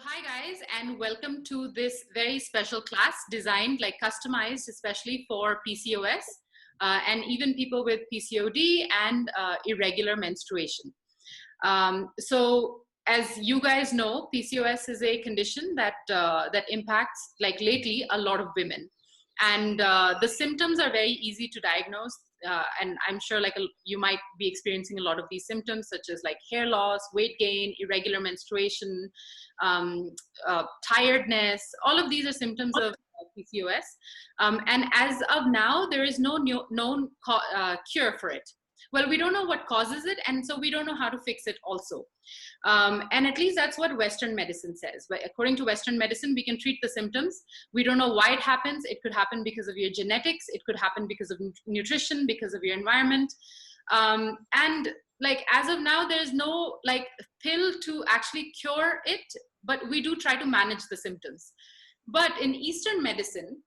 Hi guys, and welcome to this very special class designed, customized especially for PCOS and even people with PCOD and irregular menstruation. So as you guys know, PCOS is a condition that that impacts, lately, a lot of women, and the symptoms are very easy to diagnose. And I'm sure you might be experiencing a lot of these symptoms, such as hair loss, weight gain, irregular menstruation, tiredness. All of these are symptoms of PCOS. And as of now, there is no known cure for it. Well, we don't know what causes it, and so we don't know how to fix it also. And at least that's what Western medicine says. But according to Western medicine, we can treat the symptoms. We don't know why it happens. It could happen because of your genetics. It could happen because of nutrition, because of your environment. And as of now, there's no pill to actually cure it, but we do try to manage the symptoms. But in Eastern medicine,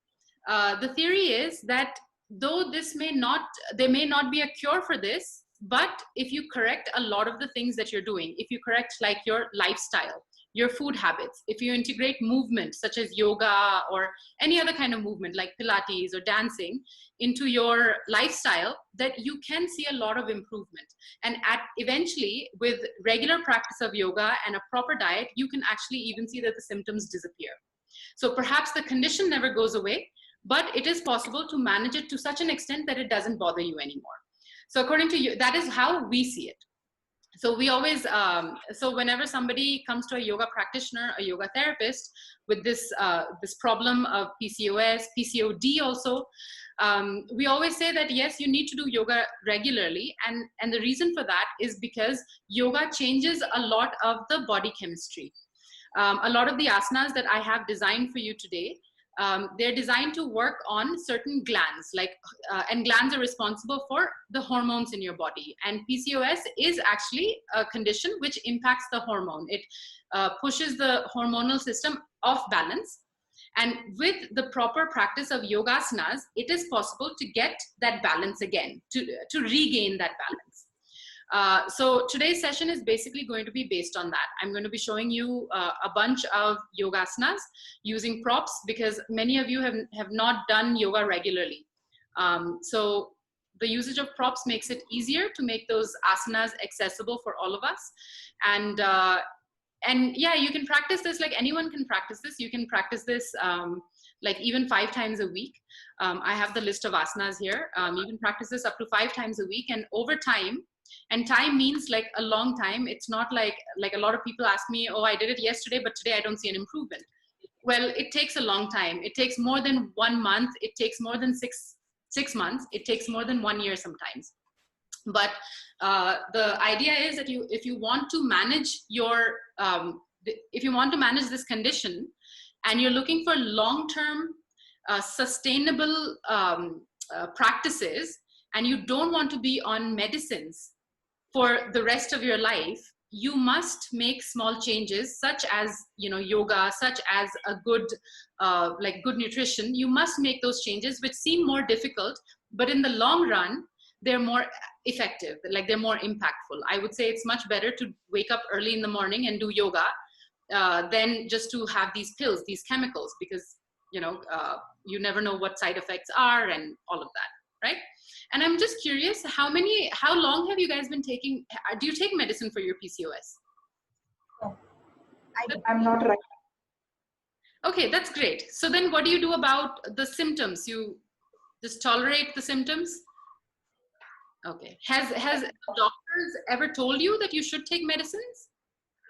the theory is that though there may not be a cure for this, but if you correct a lot of the things that you're doing, if you correct your lifestyle, your food habits, if you integrate movement such as yoga or any other kind of movement like Pilates or dancing into your lifestyle, that you can see a lot of improvement. And eventually, with regular practice of yoga and a proper diet, you can actually even see that the symptoms disappear. So perhaps the condition never goes away, but it is possible to manage it to such an extent that it doesn't bother you anymore. So according to you, that is how we see it. So we always, so whenever somebody comes to a yoga practitioner, a yoga therapist with this problem of PCOS, PCOD also, we always say that yes, you need to do yoga regularly. And the reason for that is because yoga changes a lot of the body chemistry. A lot of the asanas that I have designed for you today, they're designed to work on certain glands, and glands are responsible for the hormones in your body. And PCOS is actually a condition which impacts the hormone. It pushes the hormonal system off balance. And with the proper practice of yogasanas, it is possible to get that balance again, to regain that balance. So today's session is basically going to be based on that. I'm going to be showing you a bunch of yogasanas using props, because many of you have not done yoga regularly. So the usage of props makes it easier to make those asanas accessible for all of us. And yeah, you can practice this, anyone can practice this. You can practice this even 5 times a week. I have the list of asanas here. You can practice this up to 5 times a week, and over time. And time means a long time. It's not like a lot of people ask me, oh, I did it yesterday, but today I don't see an improvement. Well, it takes a long time. It takes more than 1 month. It takes more than six months. It takes more than 1 year sometimes. But the idea is that if you want to manage if you want to manage this condition, and you're looking for long-term sustainable practices, and you don't want to be on medicines for the rest of your life, you must make small changes, such as yoga, such as a good good nutrition. You must make those changes, which seem more difficult, but in the long run they're more effective, they're more impactful. I would say it's much better to wake up early in the morning and do yoga than just to have these pills, these chemicals, because you never know what side effects are and all of that, right? And I'm just curious, how long have you guys been taking, do you take medicine for your PCOS? No, I'm not right. Okay, that's great. So then what do you do about the symptoms? You just tolerate the symptoms? Okay. Has doctors ever told you that you should take medicines?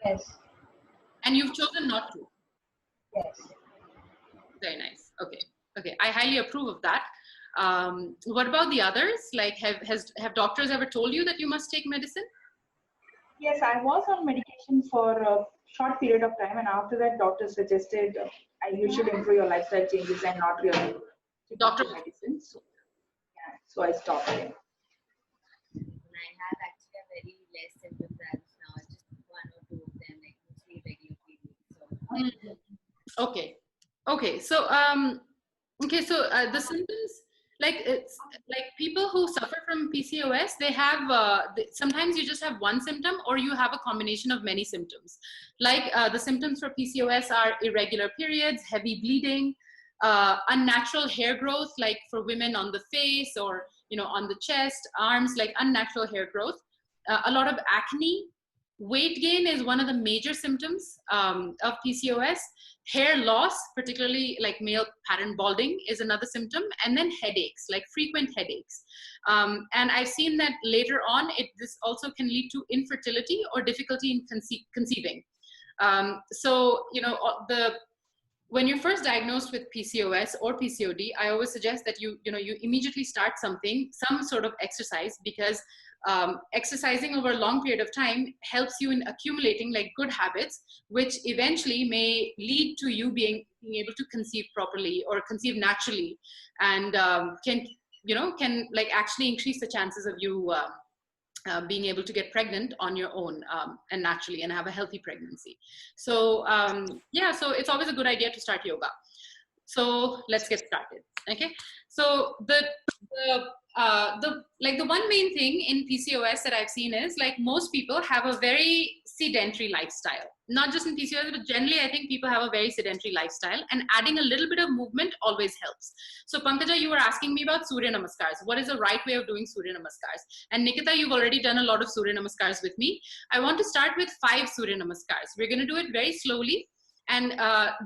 Yes. And you've chosen not to? Yes. Very nice. Okay. Okay. I highly approve of that. What about the others? Have doctors ever told you that you must take medicine? Yes, I was on medication for a short period of time, and after that, doctor suggested you should improve your lifestyle changes and not really doctor medicines. Yeah, so I stopped it. I have actually a very less symptoms as now, just 1 or 2 of them, mostly regular periods. So. Okay. Okay. So okay. So the symptoms, people who suffer from PCOS, they have, sometimes you just have one symptom or you have a combination of many symptoms. Like the symptoms for PCOS are irregular periods, heavy bleeding, unnatural hair growth, like for women on the face or, you know, on the chest, arms, like unnatural hair growth, a lot of acne. Weight gain is one of the major symptoms of PCOS. Hair loss, particularly like male pattern balding, is another symptom. And then headaches, like frequent headaches. And I've seen that later on, this also can lead to infertility or difficulty in conceiving. So, you know, when you're first diagnosed with PCOS or PCOD, I always suggest that you immediately start some sort of exercise, because exercising over a long period of time helps you in accumulating like good habits, which eventually may lead to you being able to conceive properly or conceive naturally, and can like actually increase the chances of you being able to get pregnant on your own and naturally, and have a healthy pregnancy. So yeah, so it's always a good idea to start yoga. So let's get started. Okay, so the one main thing in PCOS that I've seen is, like, most people have a very sedentary lifestyle. Not just in PCOS, but generally I think people have a very sedentary lifestyle, and adding a little bit of movement always helps. So Pankaja, you were asking me about Surya Namaskars. What is the right way of doing Surya Namaskars? And Nikita, you've already done a lot of Surya Namaskars with me. I want to start with 5 Surya Namaskars. We're going to do it very slowly. And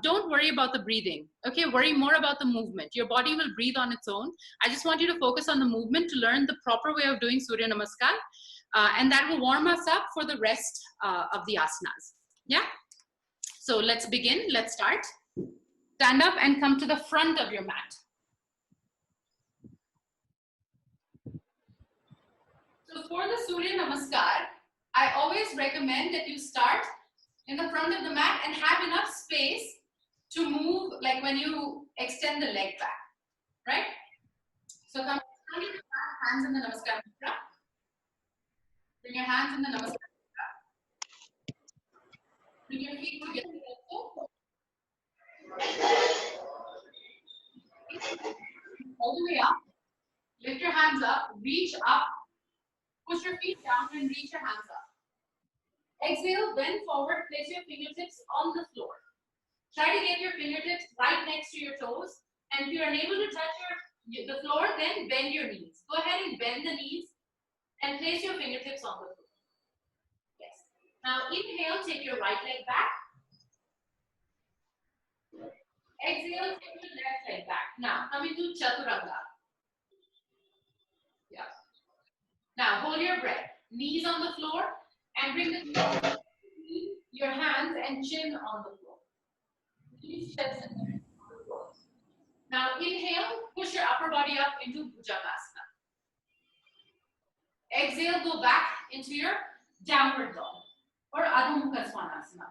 don't worry about the breathing, okay? Worry more about the movement. Your body will breathe on its own. I just want you to focus on the movement to learn the proper way of doing Surya Namaskar. And that will warm us up for the rest of the asanas. Yeah? So let's begin. Let's start. Stand up and come to the front of your mat. So for the Surya Namaskar, I always recommend that you start in the front of the mat and have enough space to move, like when you extend the leg back, right? So come to the mat, hands in the Namaskar Mudra. Bring your hands in the Namaskar Mudra. Bring your feet together also. All the way up. Lift your hands up, reach up, push your feet down and reach your hands up. Exhale, bend forward, place your fingertips on the floor. Try to get your fingertips right next to your toes. And if you're unable to touch the floor, then bend your knees. Go ahead and bend the knees and place your fingertips on the floor. Yes. Now inhale, take your right leg back. Exhale, take your left leg back. Now come into Chaturanga. Yeah. Now hold your breath. Knees on the floor. And bring your hands and chin on the floor. Knees, chest, and chin on the floor. Now inhale, push your upper body up into Bhujangasana. Exhale, go back into your downward dog or Adho Mukha Svanasana.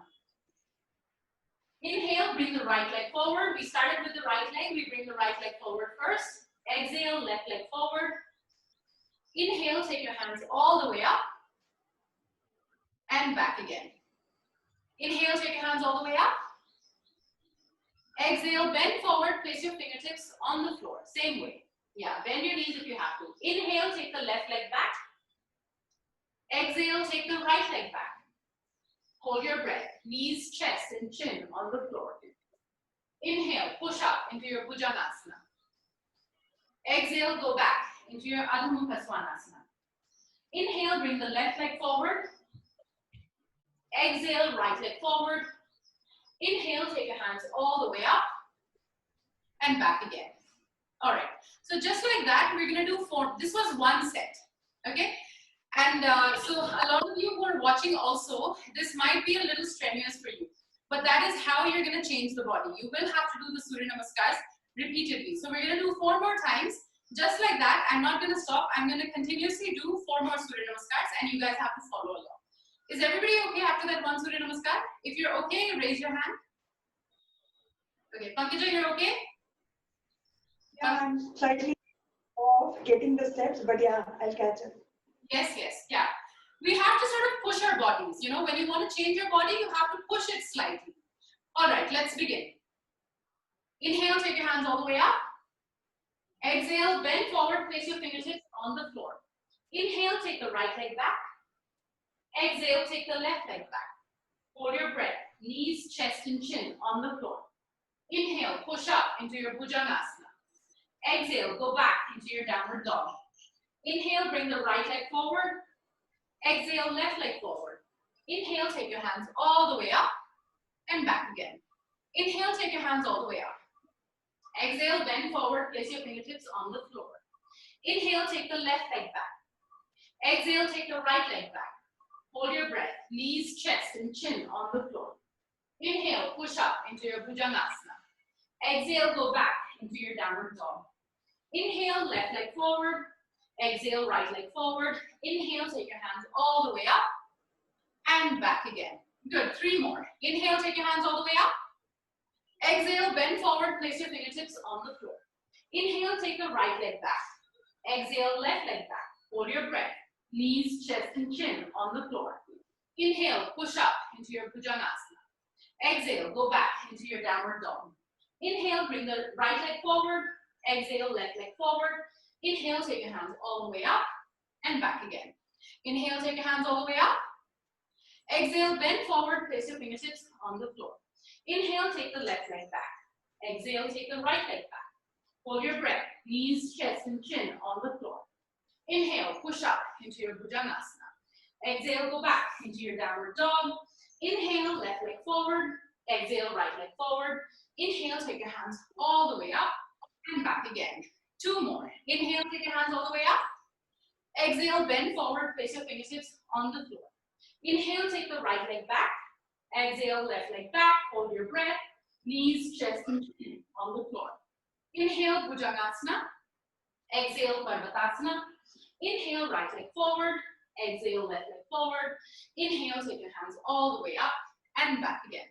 Inhale, bring the right leg forward. We started with the right leg. We bring the right leg forward first. Exhale, left leg forward. Inhale, take your hands all the way up. And back again. Inhale, take your hands all the way up. Exhale, bend forward, place your fingertips on the floor. Same way. Yeah, bend your knees if you have to. Inhale, take the left leg back. Exhale, take the right leg back. Hold your breath. Knees, chest, and chin on the floor. Inhale, push up into your Bhujangasana. Exhale, go back into your Adho Mukha Svanasana. Inhale, bring the left leg forward. Exhale, right leg forward. Inhale, take your hands all the way up and back again. All right, so just like that, we're gonna do 4. This was one set, okay? And so a lot of you who are watching also, this might be a little strenuous for you, but that is how you're gonna change the body. You will have to do the Surya Namaskars repeatedly. So we're gonna do 4 more times, just like that. I'm not gonna stop. I'm gonna continuously do 4 more Surya Namaskars and you guys have to follow along. Is everybody okay after that one Surya Namaskar? If you're okay, raise your hand. Okay, Pankaj, you're okay? Yeah, I'm slightly off getting the steps, but yeah, I'll catch up. Yes, yeah. We have to sort of push our bodies. You know, when you want to change your body, you have to push it slightly. All right, let's begin. Inhale, take your hands all the way up. Exhale, bend forward, place your fingertips on the floor. Inhale, take the right leg back. Exhale, take the left leg back. Hold your breath, knees, chest, and chin on the floor. Inhale, push up into your Bhujangasana. Exhale, go back into your downward dog. Inhale, bring the right leg forward. Exhale, left leg forward. Inhale, take your hands all the way up and back again. Inhale, take your hands all the way up. Exhale, bend forward, place your fingertips on the floor. Inhale, take the left leg back. Exhale, take the right leg back. Hold your breath, knees, chest, and chin on the floor. Inhale, push up into your Bhujangasana. Exhale, go back into your downward dog. Inhale, left leg forward. Exhale, right leg forward. Inhale, take your hands all the way up and back again. Good, 3 more. Inhale, take your hands all the way up. Exhale, bend forward, place your fingertips on the floor. Inhale, take the right leg back. Exhale, left leg back. Hold your breath, knees, chest, and chin on the floor. Inhale, push up into your Bhujangasana. Exhale, go back into your downward dog. Inhale, bring the right leg forward. Exhale, left leg forward. Inhale, take your hands all the way up and back again. Inhale, take your hands all the way up. Exhale, bend forward, place your fingertips on the floor. Inhale, take the left leg back. Exhale, take the right leg back. Hold your breath, knees, chest, and chin on the floor. Inhale, push up into your Bhujangasana. Exhale, go back into your downward dog. Inhale, left leg forward. Exhale, right leg forward. Inhale, take your hands all the way up and back again. 2 more. Inhale, take your hands all the way up. Exhale, bend forward, place your fingertips on the floor. Inhale, take the right leg back. Exhale, left leg back. Hold your breath, knees, chest, and chin on the floor. Inhale, Bhujangasana. Exhale, Parvatasana. Inhale, right leg forward. Exhale, left leg forward. Inhale, take your hands all the way up and back again.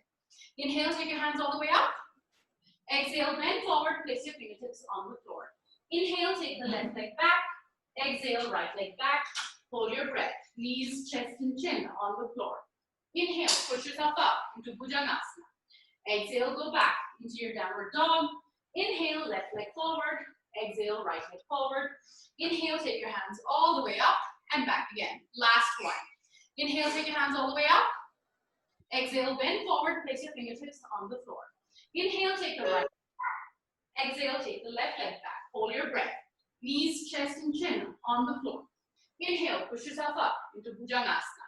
Inhale, take your hands all the way up. Exhale, bend forward, place your fingertips on the floor. Inhale, take the left leg back. Exhale, right leg back. Hold your breath, knees, chest, and chin on the floor. Inhale, push yourself up into Bhujangasana. Exhale, go back into your downward dog. Inhale, left leg forward. Exhale, right leg forward. Inhale, take your hands all the way up and back again. Last one. Inhale, take your hands all the way up. Exhale, bend forward, place your fingertips on the floor. Inhale, take the right leg back. Exhale, take the left leg back. Hold your breath. Knees, chest, and chin on the floor. Inhale, push yourself up into Bhujangasana.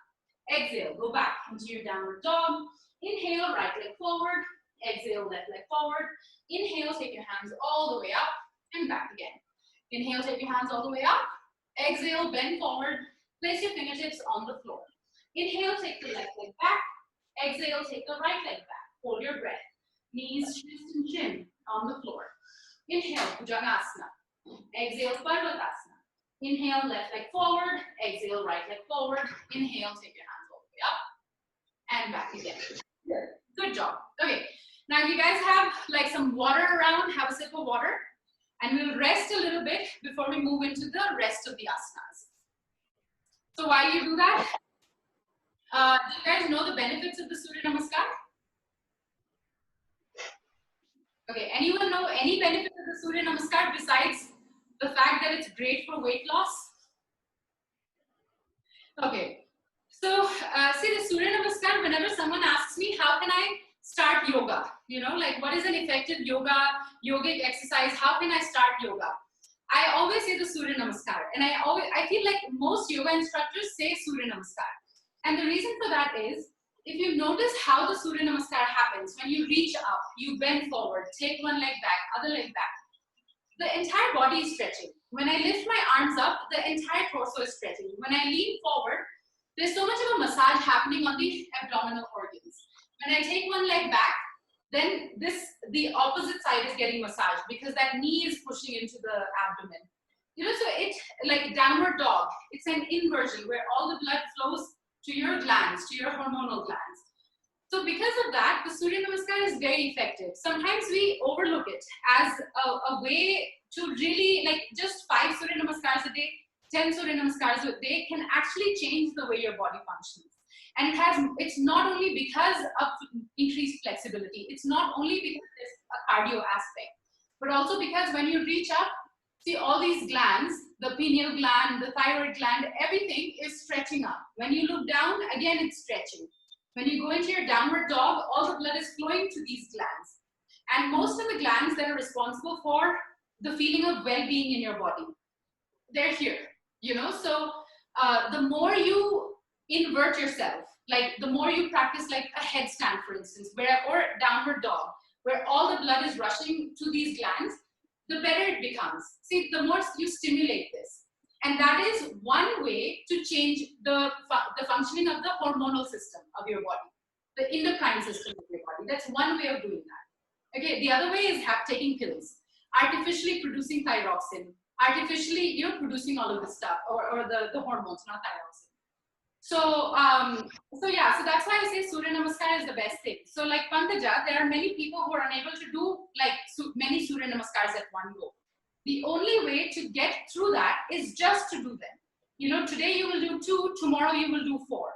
Exhale, go back into your downward dog. Inhale, right leg forward. Exhale, left leg forward. Inhale, take your hands all the way up and back again. Inhale, take your hands all the way up. Exhale, bend forward. Place your fingertips on the floor. Inhale, take the left leg back. Exhale, take the right leg back. Hold your breath. Knees, chest, and chin on the floor. Inhale, Bhujangasana. Exhale, Parvatasana. Inhale, left leg forward. Exhale, right leg forward. Inhale, take your hands all the way up and back again. Good job. Okay, now if you guys have like some water around, have a sip of water. And we'll rest a little bit before we move into the rest of the asanas. So while you do that, do you guys know the benefits of the Surya Namaskar? Okay, anyone know any benefits of the Surya Namaskar besides the fact that it's great for weight loss? Okay, so see the Surya Namaskar, whenever someone asks me, how can I start yoga? You know, like what is an effective yogic exercise? How can I start yoga? I always say the Surya Namaskar, and I feel like most yoga instructors say Surya Namaskar. And the reason for that is, if you notice how the Surya Namaskar happens, when you reach up, you bend forward, take one leg back, other leg back, the entire body is stretching. When I lift my arms up, the entire torso is stretching. When I lean forward, there's so much of a massage happening on the abdominal organs. When I take one leg back, then the opposite side is getting massaged because that knee is pushing into the abdomen. You know, so it's like downward dog. It's an inversion where all the blood flows to your glands, to your hormonal glands. So because of that, the Surya Namaskar is very effective. Sometimes we overlook it as a way to really, like just 5 Surya Namaskars a day, 10 Surya Namaskars a day can actually change the way your body functions. And it's not only because of increased flexibility, it's not only because there's a cardio aspect, but also because when you reach up, See, all these glands, the pineal gland, the thyroid gland, everything is stretching up. When you look down, again, it's stretching. When you go into your downward dog, all the blood is flowing to these glands. And most of the glands that are responsible for the feeling of well-being in your body, they're here, you know. So the more you invert yourself, like the more you practice like a headstand, for instance, or downward dog, where all the blood is rushing to these glands, the better it becomes. See, the more you stimulate this. And that is one way to change the functioning of the hormonal system of your body, the endocrine system of your body. That's one way of doing that. Okay, the other way is taking pills, artificially producing thyroxine, artificially, you know, producing all of this stuff, or the hormones, not thyroxine. So, so that's why I say Surya Namaskar is the best thing. So like Pankaja, there are many people who are unable to do like many Surya Namaskars at one go. The only way to get through that is just to do them. You know, today you will do 2, tomorrow you will do 4.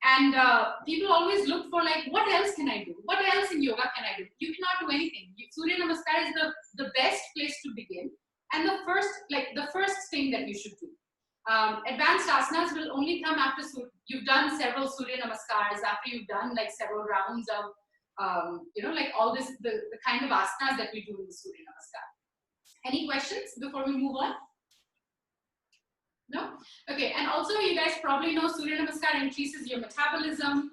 And people always look for like, what else can I do? What else in yoga can I do? You cannot do anything. Surya Namaskar is the best place to begin. And the first thing that you should do. Advanced asanas will only come after you've done several Surya Namaskars, after you've done like several rounds of, you know, like all this, the kind of asanas that we do in the Surya Namaskar. Any questions before we move on? No? Okay, and also you guys probably know Surya Namaskar increases your metabolism.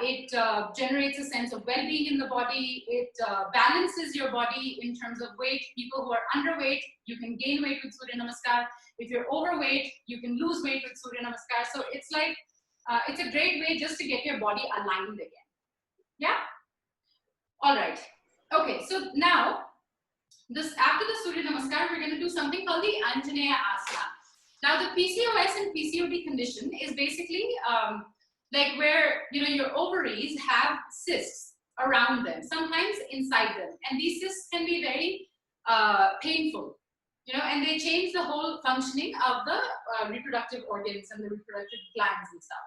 It generates a sense of well-being in the body. It balances your body in terms of weight. People who are underweight, you can gain weight with Surya Namaskar. If you're overweight, you can lose weight with Surya Namaskar. So it's like, it's a great way just to get your body aligned again. Yeah? All right. Okay, so now, after the Surya Namaskar, we're going to do something called the Anjaneya Asana. Now, the PCOS and PCOD condition is basically like where, you know, your ovaries have cysts around them, sometimes inside them. And these cysts can be very painful, you know, and they change the whole functioning of the reproductive organs and the reproductive glands and stuff.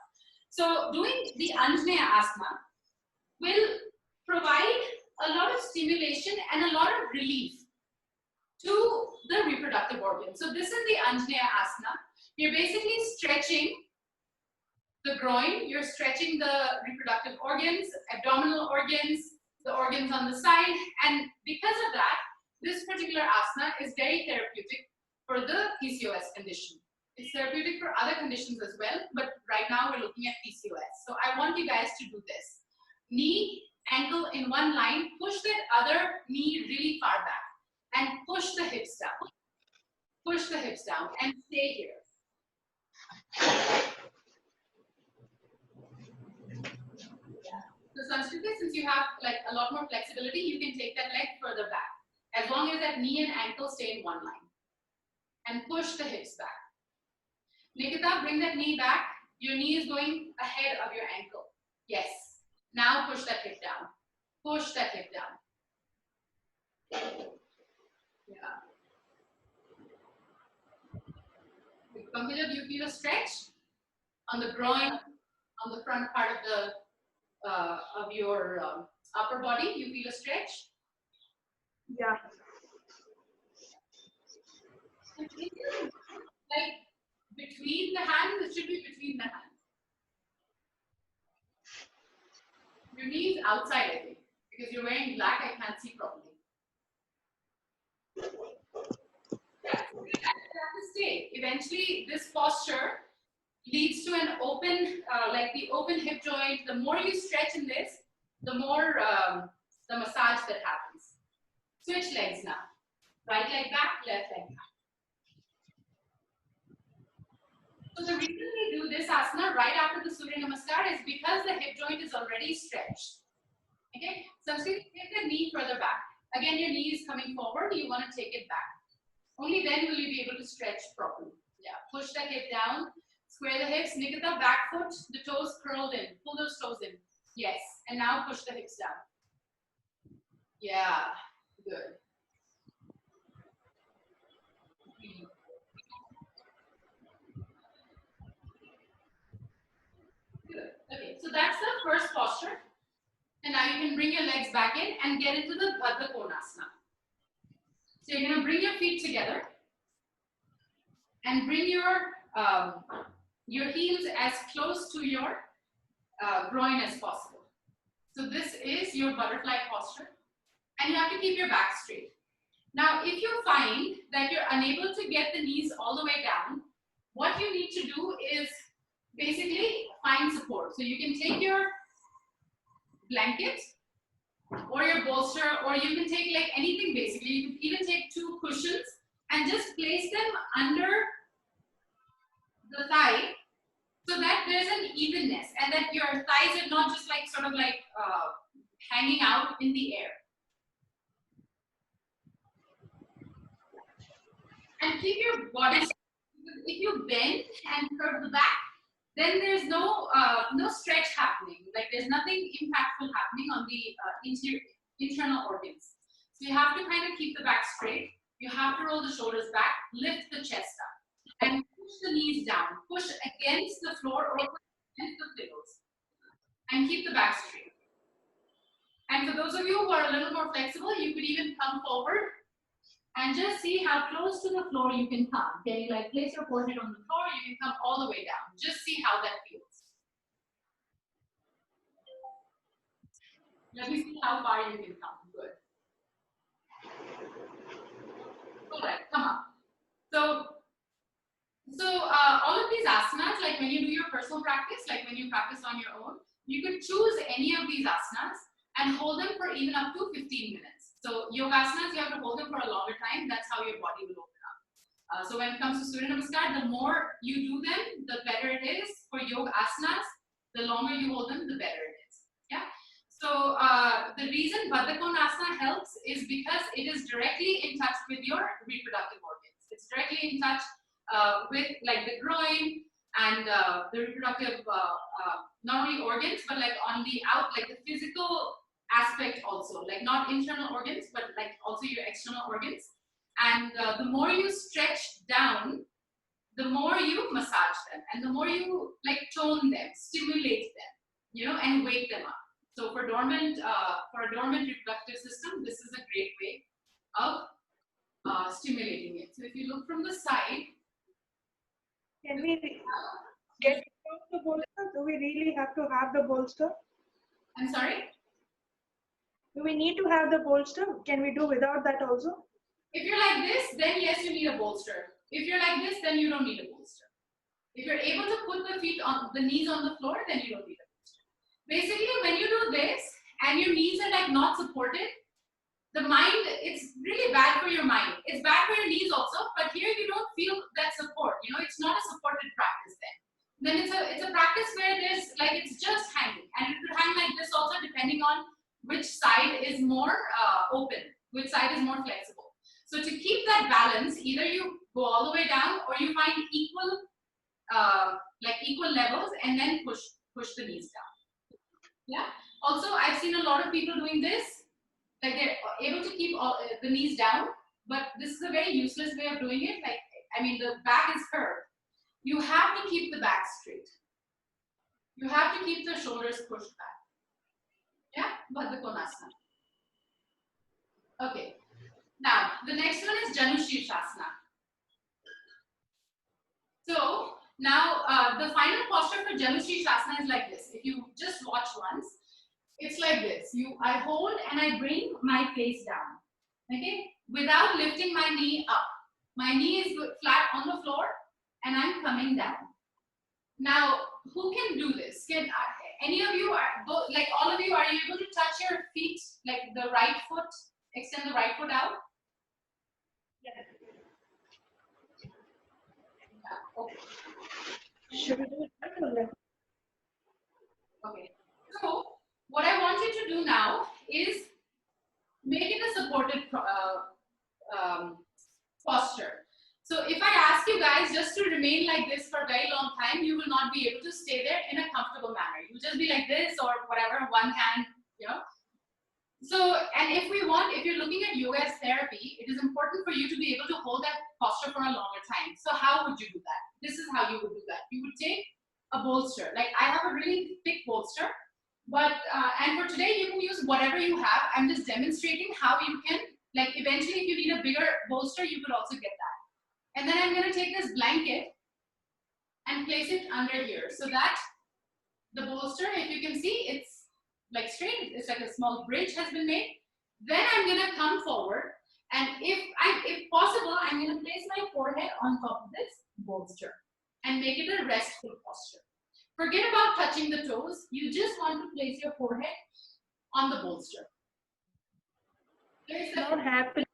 So doing the Anjaneya Asana will provide a lot of stimulation and a lot of relief to the reproductive organs. So this is the Anjaneya Asana. You're basically stretching the groin, you're stretching the reproductive organs, abdominal organs, the organs on the side, and because of that, this particular asana is very therapeutic for the PCOS condition. It's therapeutic for other conditions as well, but right now we're looking at PCOS. So I want you guys to do this. Knee, ankle in one line, push that other knee really far back, and push the hips down. Push the hips down, and stay here. So Sanskriti, since you have like a lot more flexibility, you can take that leg further back, as long as that knee and ankle stay in one line. And push the hips back. Nikita, bring that knee back. Your knee is going ahead of your ankle. Yes. Now push that hip down. Push that hip down. Yeah. Pankaj, do you feel a stretch on the groin, on the front part of your upper body? You feel a stretch? Yeah. Like between the hands, it should be between the hands. Your knee is outside, I think, because you're wearing black. I can't see properly. Yeah, that's the state. Eventually, this posture leads to an open, like the open hip joint. The more you stretch in this, the more the massage that happens. Switch legs now. Right leg back, left leg back. So the reason we do this asana right after the Surya Namaskar is because the hip joint is already stretched. Okay, so take the knee further back. Again, your knee is coming forward. You want to take it back. Only then will you be able to stretch properly. Yeah, push that hip down. Square the hips. Nikita, back foot. The toes curled in. Pull those toes in. Yes, and now push the hips down. Yeah, good. Good. Okay, so that's the first posture. And now you can bring your legs back in and get into the Baddha Konasana. So you're going to bring your feet together and bring your heels as close to your groin as possible. So this is your butterfly posture, and you have to keep your back straight. Now, if you find that you're unable to get the knees all the way down, what you need to do is basically find support. So you can take your blanket or your bolster, or you can take like anything basically. You can even take 2 cushions and just place them under the thigh so that there's an evenness and that your thighs are not just like sort of like hanging out in the air. And keep your body, if you bend and curve the back, then there's no stretch happening. Like there's nothing impactful happening on the internal organs. So you have to kind of keep the back straight. You have to roll the shoulders back, lift the chest up, and push the knees down. Push against the floor or against the pillows, and keep the back straight. And for those of you who are a little more flexible, you could even come forward and just see how close to the floor you can come. Can you like place your forehead on the floor? You can come all the way down. Just see how that feels. Let me see how far you can come. Good. All right, come on. So all of these asanas, like when you do your personal practice, like when you practice on your own, you could choose any of these asanas and hold them for even up to 15 minutes. So yogasanas, you have to hold them for a longer time. That's how your body will open up. So when it comes to Surya Namaskar, the more you do them, the better it is. For yoga asanas, the longer you hold them, the better it is. Yeah. So the reason Baddha Konasana helps is because it is directly in touch with your reproductive organs. It's directly in touch with like the groin and the reproductive, not only organs, but like on the like the physical aspect also, like not internal organs, but like also your external organs. And the more you stretch down, the more you massage them, and the more you like tone them, stimulate them, you know, and wake them up. So for a dormant reproductive system, this is a great way of stimulating it. So if you look from the side, can we get the bolster? Do we really have to have the bolster? I'm sorry? Do we need to have the bolster? Can we do without that also? If you're like this, then yes, you need a bolster. If you're like this, then you don't need a bolster. If you're able to put the feet on the knees on the floor, then you don't need a bolster. Basically, when you do this and your knees are like not supported, the mind, it's really bad for your mind. It's bad for your knees also, but here you don't feel that support. You know, it's not a supported practice then. Then it's a practice where there's like it's just hanging, and it could hang like this also, depending on which side is more open, which side is more flexible. So to keep that balance, either you go all the way down or you find equal levels and then push the knees down. Yeah. Also, I've seen a lot of people doing this, like they're able to keep all the knees down, but this is a very useless way of doing it. Like, I mean, the back is curved. You have to keep the back straight. You have to keep the shoulders pushed back. Yeah, Baddha Konasana. Okay. Now, the next one is Janu Shirshasana. So, now the final posture for Janu Shirshasana is like this. If you just watch once, it's like this. I hold and I bring my face down. Okay? Without lifting my knee up. My knee is flat on the floor and I'm coming down. Now, who can do this? Can any of you, like all of you, are you able to touch your feet, like the right foot, extend the right foot out? Yeah. Okay. Should we do it right or left? Okay. So, what I want you to do now is make it a supported posture. So if I ask you guys just to remain like this for a very long time, you will not be able to stay there in a comfortable manner. You'll just be like this or whatever, one hand, you know. So, and if you're looking at yoga as therapy, it is important for you to be able to hold that posture for a longer time. So how would you do that? This is how you would do that. You would take a bolster. Like I have a really thick bolster, but, and for today you can use whatever you have. I'm just demonstrating how you can, like eventually if you need a bigger bolster, you could also get that. And then I'm going to take this blanket and place it under here so that the bolster, if you can see, it's like straight. It's like a small bridge has been made. Then I'm going to come forward, and if possible, I'm going to place my forehead on top of this bolster and make it a restful posture. Forget about touching the toes. You just want to place your forehead on the bolster. Not happy.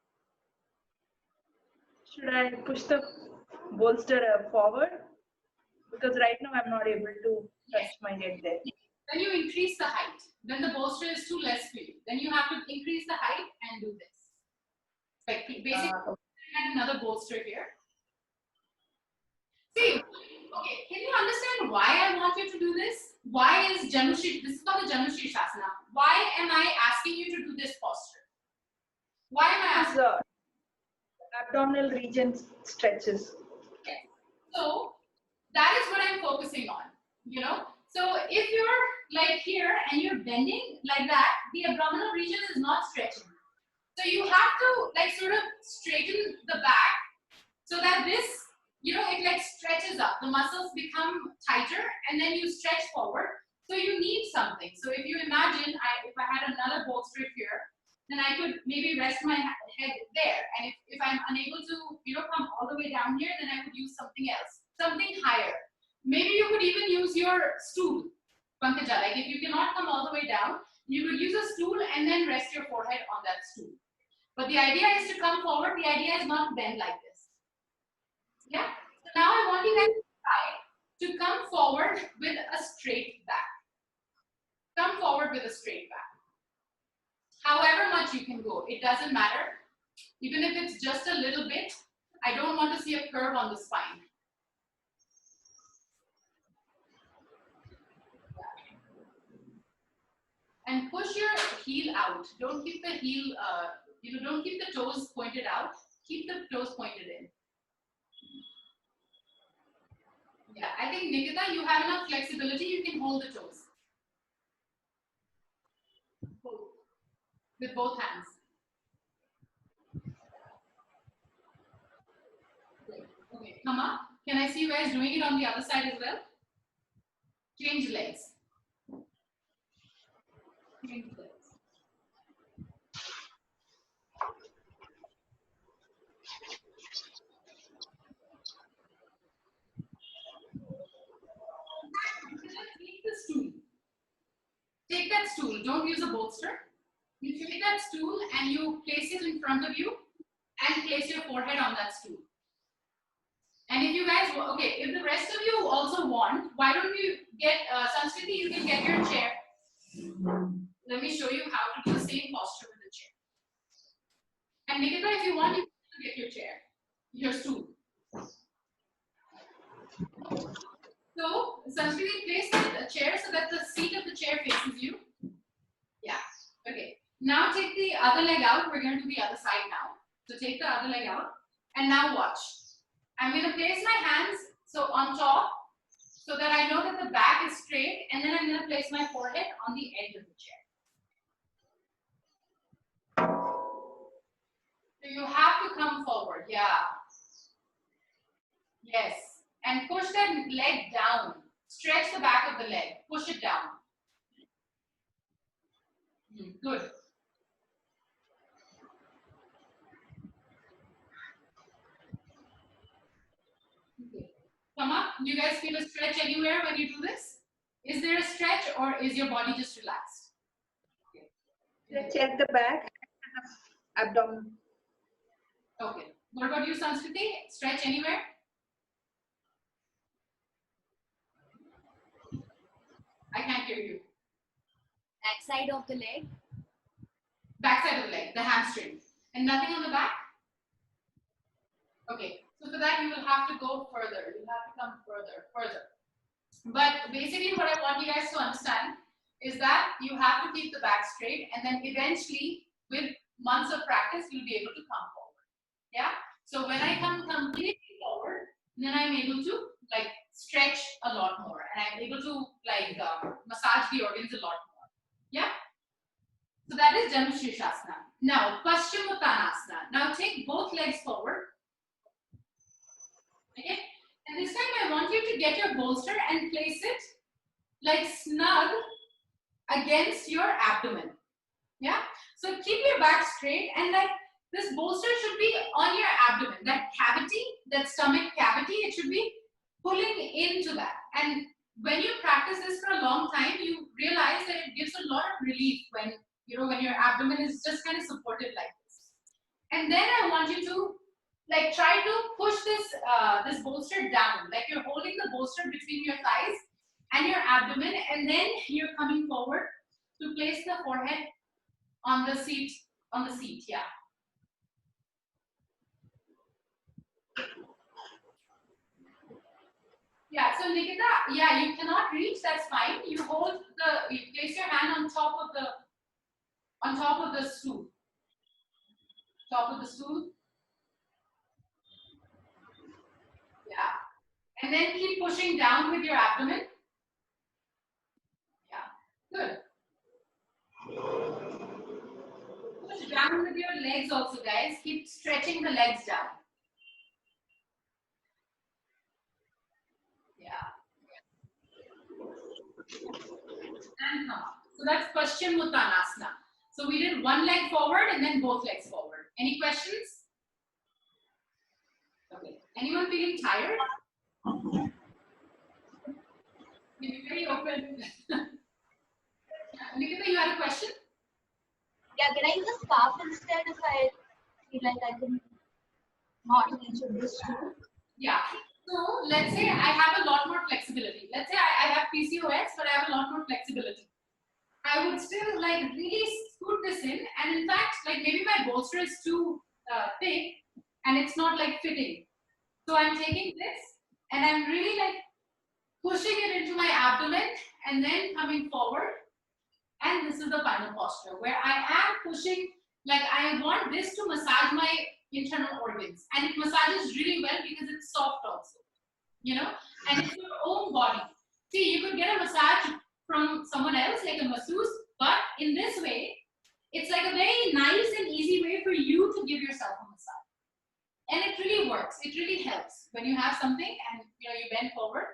Should I push the bolster forward? Because right now I'm not able to touch my head there. Then you increase the height. Then the bolster is too less for you. Then you have to increase the height and do this. Like basically, add another bolster here. See, okay, can you understand why I want you to do this? Why is Janushri, this is called the Janushri Shasana. Why am I asking you to do this posture? Why am I asking? Abdominal region stretches. Okay. So that is what I'm focusing on, you know. So if you're like here and you're bending like that, the abdominal region is not stretching. So you have to like sort of straighten the back so that this, you know, it like stretches up. The muscles become tighter and then you stretch forward. So you need something. So if you imagine, if I had another bolster here, then I could maybe rest my head there. And if I'm unable to, you know, come all the way down here, then I would use something else, something higher. Maybe you could even use your stool, Pankaja. Like if you cannot come all the way down, you could use a stool and then rest your forehead on that stool. But the idea is to come forward. The idea is not to bend like this. Yeah. So now I want you guys to try to come forward with a straight back. Come forward with a straight back. However much you can go, it doesn't matter. Even if it's just a little bit, I don't want to see a curve on the spine. And push your heel out. Don't keep the heel, don't keep the toes pointed out. Keep the toes pointed in. Yeah, I think Nikita, you have enough flexibility. You can hold the toes. With both hands. Okay, come up. Can I see you guys doing it on the other side as well? Change legs. Change legs. Take the stool. Take that stool. Don't use a bolster. You take that stool and you place it in front of you and place your forehead on that stool. And if you guys, okay, if the rest of you also want, why don't you get, Sanskriti, you can get your chair. Let me show you how to do the same posture with the chair. And Nikita, if you want, you can get your chair, your stool. So, Sanskriti, place the chair so that the seat of the chair faces you. Yeah, okay. Now take the other leg out. We're going to do the other side now. So take the other leg out. And now watch. I'm going to place my hands so on top so that I know that the back is straight. And then I'm going to place my forehead on the edge of the chair. So you have to come forward. Yeah. Yes. And push that leg down. Stretch the back of the leg. Push it down. Good. Okay. Come up. Do you guys feel a stretch anywhere when you do this? Is there a stretch or is your body just relaxed? Okay. Stretch at the back, abdomen. Okay. What about you, Sanskriti? Stretch anywhere? I can't hear you. Back side of the leg. Back side of the leg, the hamstring. And nothing on the back? Okay. So for that, you will have to go further. You'll have to come further. But basically what I want you guys to understand is that you have to keep the back straight, and then eventually with months of practice, you'll be able to come forward. Yeah? So when I come completely forward, then I'm able to like stretch a lot more, and I'm able to like massage the organs a lot more. Yeah? So that is Janushri Shasana. Now, Paschimottanasana. Now take both legs forward. And this time I want you to get your bolster and place it like snug against your abdomen. Yeah. So keep your back straight, and like this bolster should be on your abdomen. That cavity, that stomach cavity, it should be pulling into that. And when you practice this for a long time, you realize that it gives a lot of relief when, you know, when your abdomen is just kind of supported like this. And then I want you to like try to push this bolster down, like you're holding the bolster between your thighs and your abdomen, and then you're coming forward to place the forehead on the seat, yeah. Yeah, so Nikita, yeah, you cannot reach, that's fine. You place your hand on top of the stool. Top of the stool. Yeah. And then keep pushing down with your abdomen. Yeah, good. Push down with your legs also, guys. Keep stretching the legs down. Yeah. And come up. So that's Paschimottanasana. So we did one leg forward and then both legs forward. Any questions? Okay. Anyone feeling tired? You're very open. Nikita, you had a question? Yeah, can I use a scarf instead if I feel like I can not reach this too? Yeah. So let's say I have a lot more flexibility. Let's say I have PCOS, but I have a lot more flexibility. I would still like really scoot this in, and in fact, like maybe my bolster is too thick and it's not like fitting. So I'm taking this and I'm really like pushing it into my abdomen and then coming forward. And this is the final posture where I am pushing, like I want this to massage my internal organs, and it massages really well because it's soft also, you know, and it's your own body. See, you could get a massage from someone else, like a masseuse, but in this way, it's like a very nice and easy way for you to give yourself a massage. And it really works. It really helps when you have something and you know you bend forward.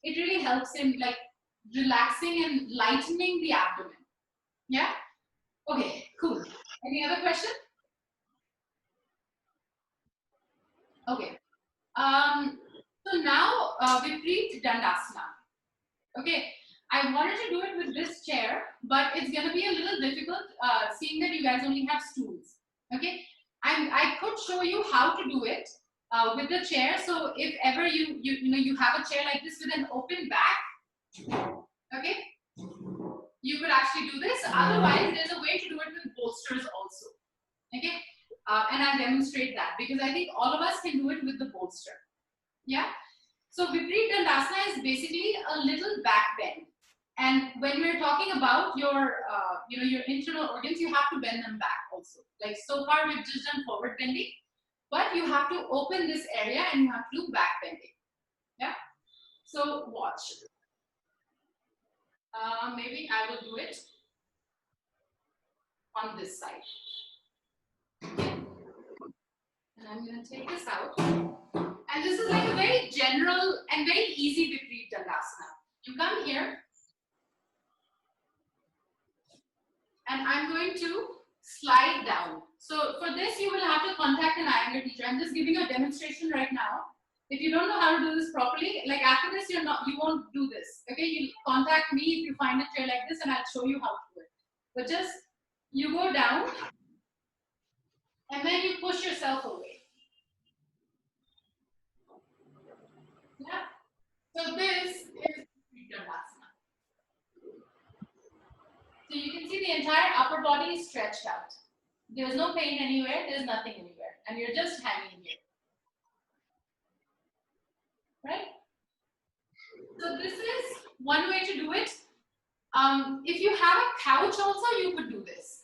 It really helps in like relaxing and lightening the abdomen. Yeah. Okay. Cool. Any other question? Okay. So now Vipreet Dandasana. Okay. I wanted to do it with this chair, but it's going to be a little difficult seeing that you guys only have stools. Okay. I could show you how to do it with the chair. So if ever you have a chair like this with an open back, okay, you could actually do this. Otherwise, there's a way to do it with bolsters also. Okay, and I'll demonstrate that because I think all of us can do it with the bolster. Yeah. So Vipreet Dandasana is basically a little back bend. And when we're talking about your, your internal organs, you have to bend them back also. Like so far, we've just done forward bending, but you have to open this area and you have to do back bending. Yeah. So watch. Maybe I will do it on this side. And I'm going to take this out. And this is like a very general and very easy Vipreet Dandasana. You come here. And I'm going to slide down. So for this, you will have to contact an Iyengar teacher. I'm just giving you a demonstration right now. If you don't know how to do this properly, like after this, you won't do this. Okay, you contact me if you find a chair like this, and I'll show you how to do it. But just you go down, and then you push yourself away. Yeah. So this is Dandasana. So you can see the entire upper body is stretched out. There's no pain anywhere, there's nothing anywhere. And you're just hanging here. Right? So this is one way to do it. If you have a couch also, you could do this.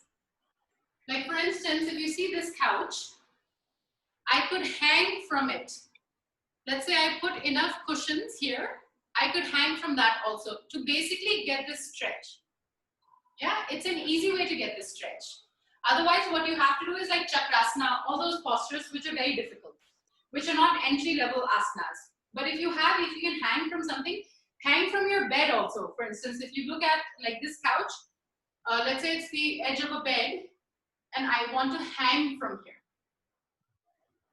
Like for instance, if you see this couch, I could hang from it. Let's say I put enough cushions here. I could hang from that also to basically get this stretch. Yeah, it's an easy way to get this stretch. Otherwise, what you have to do is like Chakrasana, all those postures which are very difficult, which are not entry-level asanas. But if you can hang from something, hang from your bed also. For instance, if you look at like this couch, let's say it's the edge of a bed, and I want to hang from here.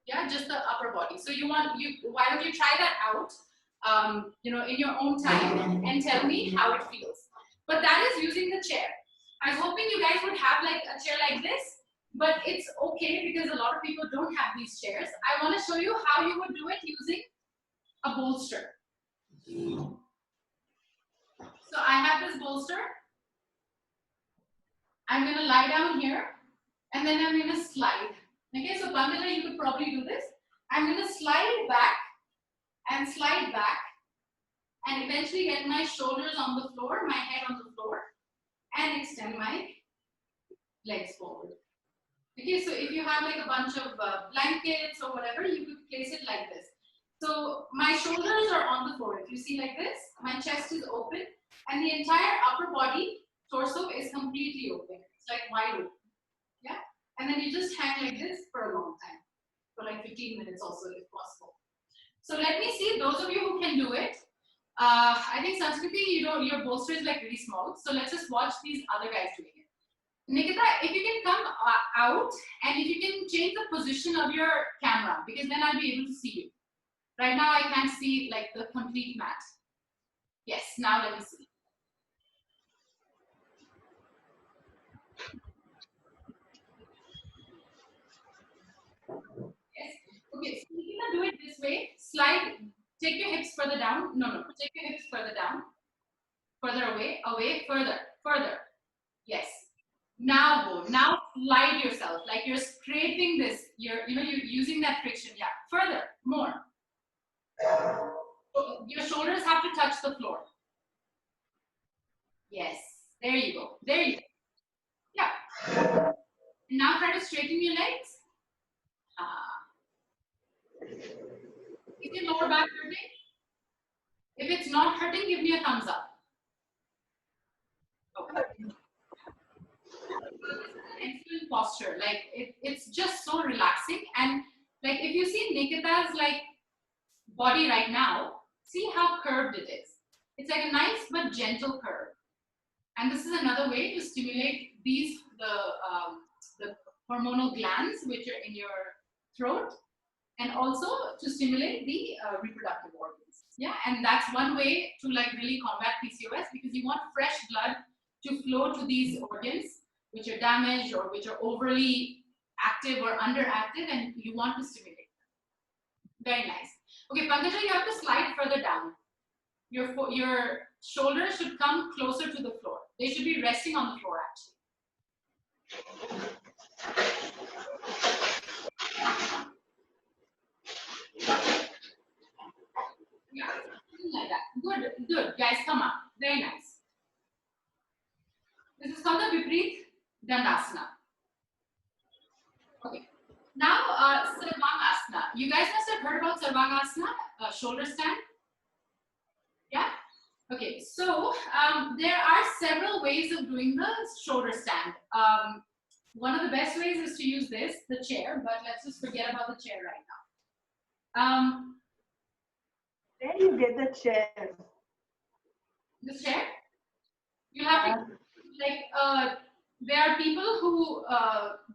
Yeah, just the upper body. So why don't you try that out, in your own time and tell me how it feels. But that is using the chair. I was hoping you guys would have like a chair like this, but it's okay because a lot of people don't have these chairs. I want to show you how you would do it using a bolster. So I have this bolster. I'm going to lie down here and then I'm going to slide. Okay, so Pandita, you could probably do this. I'm going to slide back and eventually get my shoulders on the floor, my head on the floor, and extend my legs forward. Okay, so if you have like a bunch of blankets or whatever, you could place it like this. So my shoulders are on the floor. If you see like this, my chest is open and the entire upper body, torso is completely open. It's like wide open. Yeah, and then you just hang like this for a long time, for like 15 minutes also if possible. So let me see those of you who can do it. I think Sanskriti, your bolster is like really small. So let's just watch these other guys doing it. Nikita, if you can come out and if you can change the position of your camera, because then I'll be able to see you. Right now I can't see like the complete mat. Yes, now let me see. Yes. Okay, so you can do it this way. Slide, take your hips further down. No. Take your hips further down. Further away, further. Yes. Now go. Now slide yourself. Like you're scraping this. You're using that friction. Yeah. Further, more. Your shoulders have to touch the floor. Yes. There you go. There you go. Yeah. And now try to straighten your legs. Is your lower back hurting? If it's not hurting, give me a thumbs up. Okay. Excellent posture. Like it's just so relaxing. And like if you see Nikita's like body right now, see how curved it is. It's like a nice but gentle curve. And this is another way to stimulate the hormonal glands which are in your throat, and also to stimulate the reproductive organs. Yeah, and that's one way to like really combat PCOS, because you want fresh blood to flow to these organs which are damaged or which are overly active or underactive, and you want to stimulate them. Very nice. Okay, Pankaj, you have to slide further down. Your shoulders should come closer to the floor. They should be resting on the floor actually. Yeah, something like that. Good. Guys, come up. Very nice. This is called the Vipreet Dandasana. Okay. Now, Sarvangasana. You guys must have heard about Sarvangasana, shoulder stand. Yeah? Okay, so there are several ways of doing the shoulder stand. One of the best ways is to use this, the chair, but let's just forget about the chair right now. Where do you get the chair? The chair? You have to, like, there are people who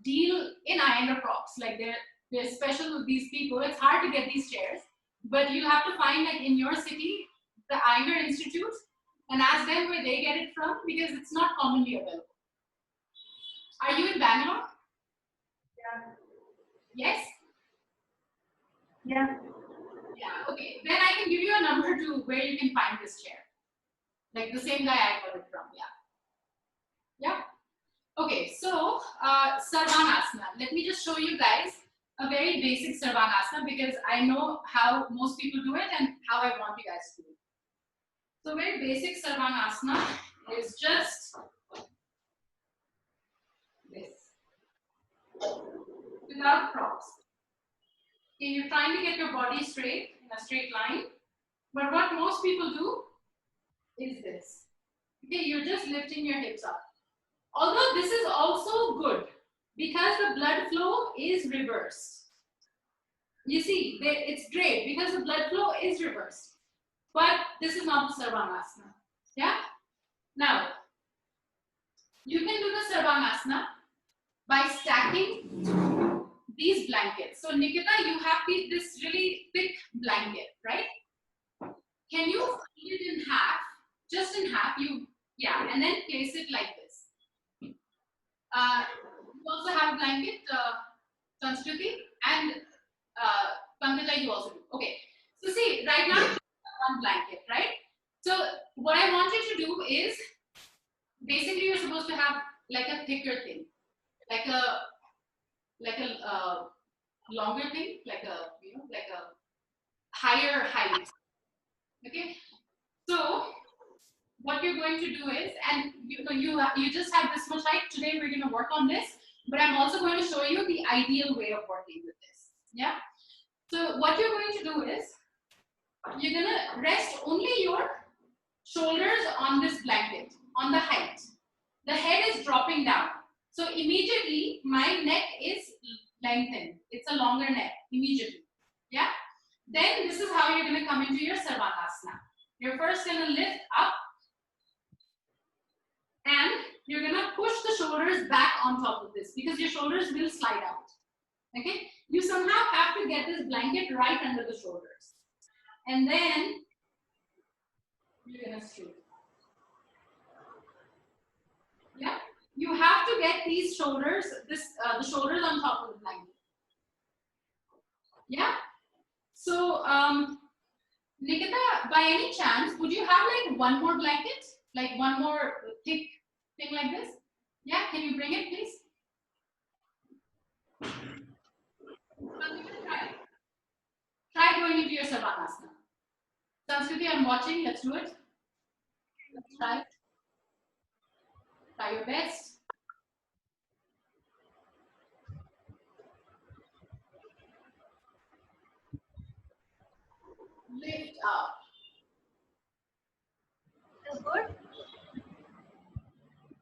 deal in Iyengar props, like they're special with these people. It's hard to get these chairs, but you have to find like in your city, the Iyengar Institute, and ask them where they get it from, because it's not commonly available. Are you in Bangalore? Yeah. Yes? Yeah. Yeah, okay. Then I can give you a number to where you can find this chair. Like the same guy I got it from, yeah. Yeah. Okay, so Sarvangasana. Let me just show you guys a very basic Sarvangasana, because I know how most people do it and how I want you guys to do it. So very basic Sarvangasana is just this, without props. Okay, you're trying to get your body straight in a straight line, but what most people do is this. Okay, you're just lifting your hips up. Although this is also good because the blood flow is reversed. You see, it's great because the blood flow is reversed. But this is not the Sarvangasana. Yeah? Now, you can do the Sarvangasana by stacking these blankets. So Nikita, you have this really thick blanket, right? Can you fold it in half? Just in half, and then place it like this. You also have a blanket, Sanskruti, and Pankaj, you also do. Okay. So see, right now, one blanket, right? So what I want you to do is, basically you're supposed to have like a thicker thing, like a longer thing, like a higher height. Okay. So what you're going to do is, and you just have this much height. Today we're going to work on this, but I'm also going to show you the ideal way of working with this. Yeah. So what you're going to do is, you're going to rest only your shoulders on this blanket, on the height. The head is dropping down. So immediately my neck is lengthened. It's a longer neck immediately. Yeah. Then this is how you're going to come into your Sarvangasana. You're first going to lift up and you're going to push the shoulders back on top of this because your shoulders will slide out. Okay. You somehow have to get this blanket right under the shoulders. And then you're going to straighten. Yeah. You have to get these shoulders, the shoulders on top of the blanket. Yeah. So, Nikita, by any chance, would you have like one more blanket? Like one more thick thing like this? Yeah, can you bring it, please? Try going into your Sarvangasana. Sanskruti, I'm watching. Let's do it. Let's try it. Try your best. Lift up. Is good?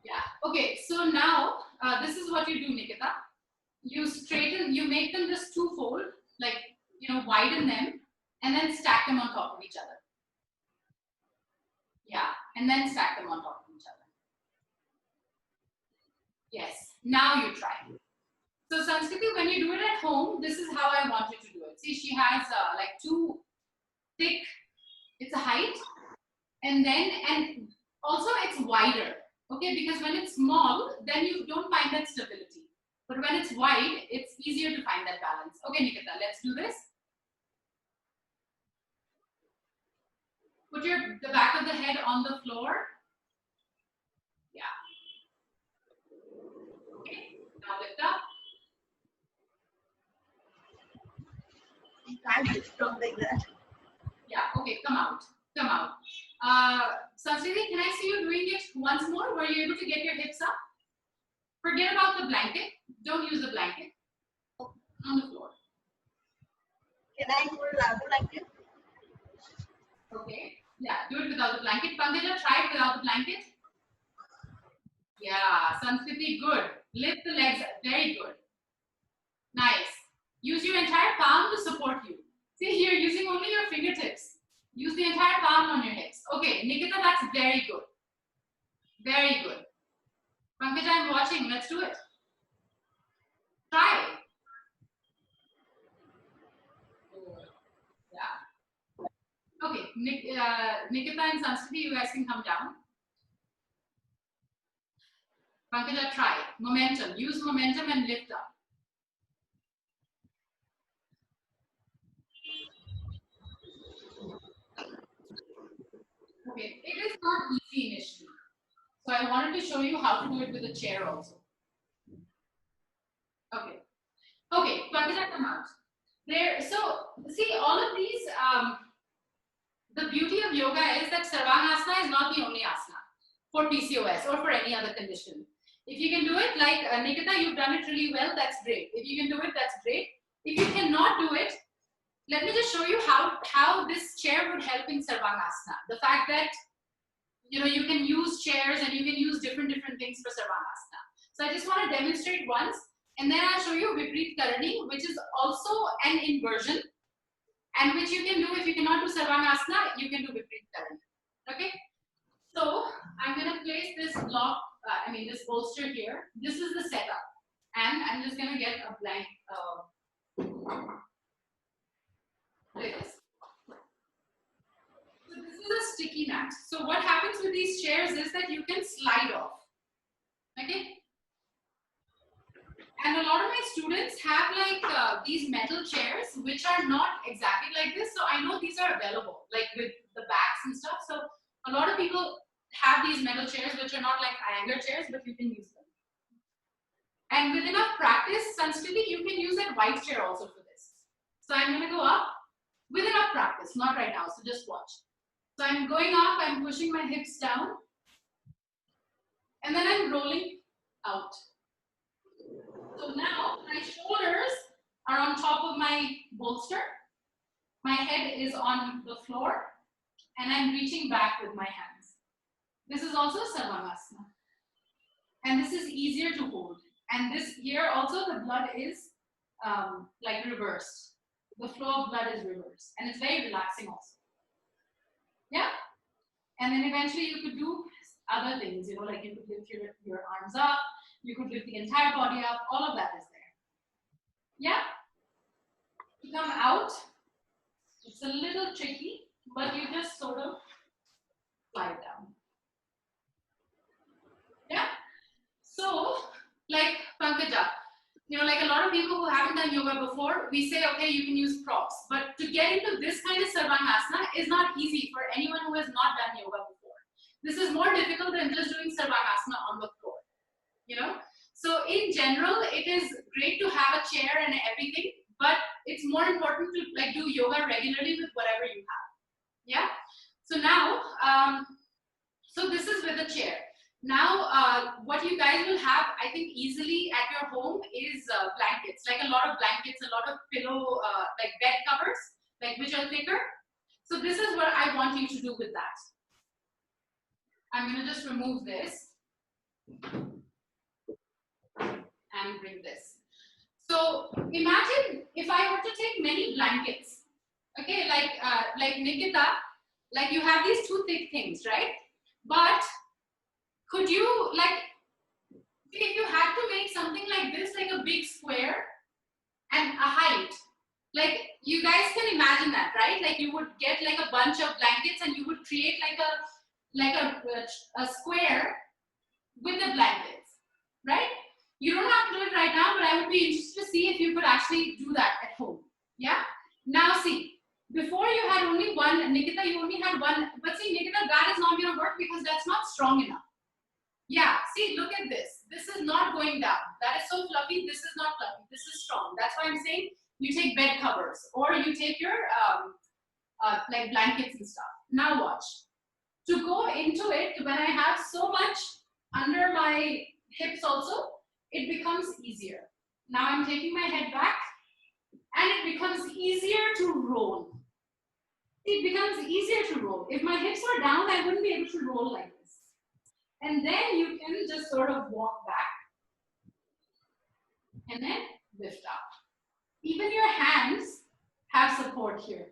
Yeah. Okay. So now this is what you do, Nikita. You straighten. You make them just twofold, like widen them, and then stack them on top of each other. Yeah, and then stack them on top of each other. Yes. Now you try. So Sanskriti, when you do it at home, this is how I want you to do it. See, she has like two thick. It's a height, and also it's wider. Okay, because when it's small, then you don't find that stability. But when it's wide, it's easier to find that balance. Okay, Nikita, let's do this. Put the back of the head on the floor. Yeah. Okay, now lift up. You can't lift up like that. Yeah, okay, come out. Come out. Sanskriti, can I see you doing it once more? Were you able to get your hips up? Forget about the blanket. Don't use the blanket. On the floor. Can I do it without the blanket? Okay. Yeah, do it without the blanket. Pankaja, try it without the blanket. Yeah, Sanskriti, good. Lift the legs. Very good. Nice. Use your entire palm to support you. See, you're using only your fingertips. Use the entire palm on your hips. Okay, Nikita, that's very good. Very good. Pankaja, I'm watching. Let's do it. Try. Yeah. Okay, Nikita and Sanskriti, you guys can come down. Pankaja, try. Momentum. Use momentum and lift up. Okay, it is not easy initially. So I wanted to show you how to do it with a chair also. Okay. Okay, Pankaja, come out. There, so see all of these, the beauty of yoga is that Sarvangasana is not the only asana for PCOS or for any other condition. If you can do it, like Nikita, you've done it really well, that's great. If you can do it, that's great. If you cannot do it, let me just show you how this chair would help in Sarvangasana. The fact that you can use chairs and you can use different things for Sarvangasana. So I just want to demonstrate once. And then I'll show you Vipreet Karani, which is also an inversion, and which you can do if you cannot do Sarvangasana, you can do Vipreet Karani. Okay? So I'm going to place this block, this bolster here. This is the setup. And I'm just going to get a blank this. So this is a sticky mat. So what happens with these chairs is that you can slide off. Okay? And a lot of my students have like these metal chairs which are not exactly like this. So I know these are available, like with the backs and stuff. So a lot of people have these metal chairs which are not like Iyengar chairs, but you can use them. And with enough practice, Sanskriti, you can use that white chair also for this. So I'm going to go up with enough practice, not right now, so just watch. So I'm going up, I'm pushing my hips down, and then I'm rolling out. So now my shoulders are on top of my bolster, my head is on the floor, and I'm reaching back with my hands. This is also Sarvangasana. And this is easier to hold. And this here also the blood is like reversed. The flow of blood is reversed. And it's very relaxing also. Yeah? And then eventually you could do other things, like you could lift your arms up, you could lift the entire body up, all of that is there. Yeah? To come out, it's a little tricky, but you just sort of slide down. Yeah? So, like Pankaja, like a lot of people who haven't done yoga before, we say, okay, you can use props. But to get into this kind of Sarvangasana is not easy for anyone who has not done yoga before. This is more difficult than just doing Sarvangasana on the floor. So in general, it is great to have a chair and everything, but it's more important to like do yoga regularly with whatever you have. Yeah? So now, so this is with a chair. Now, what you guys will have, I think, easily at your home is blankets, like a lot of blankets, a lot of pillow, like bed covers, like which are thicker. So this is what I want you to do with that. I'm going to just remove this and bring this. So imagine if I were to take many blankets, okay, like Nikita, like you have these two thick things, right? But could you, like, if you had to make something like this, like a big square and a height, like you guys can imagine that, right? Like you would get like a bunch of blankets and you would create like a square with the blankets, right? You don't have to do it right now, but I would be interested to see if you could actually do that at home. Yeah? Now see, before you had only one, Nikita, you only had one, but see, Nikita, that is not going to work because that's not strong enough. Yeah, see, look at this. This is not going down. That is so fluffy. This is not fluffy. This is strong. That's why I'm saying you take bed covers or you take your like blankets and stuff. Now watch. To go into it, when I have so much under my hips also, it becomes easier. Now I'm taking my head back and it becomes easier to roll. It becomes easier to roll. If my hips were down, I wouldn't be able to roll like this. And then you can just sort of walk back and then lift up. Even your hands have support here.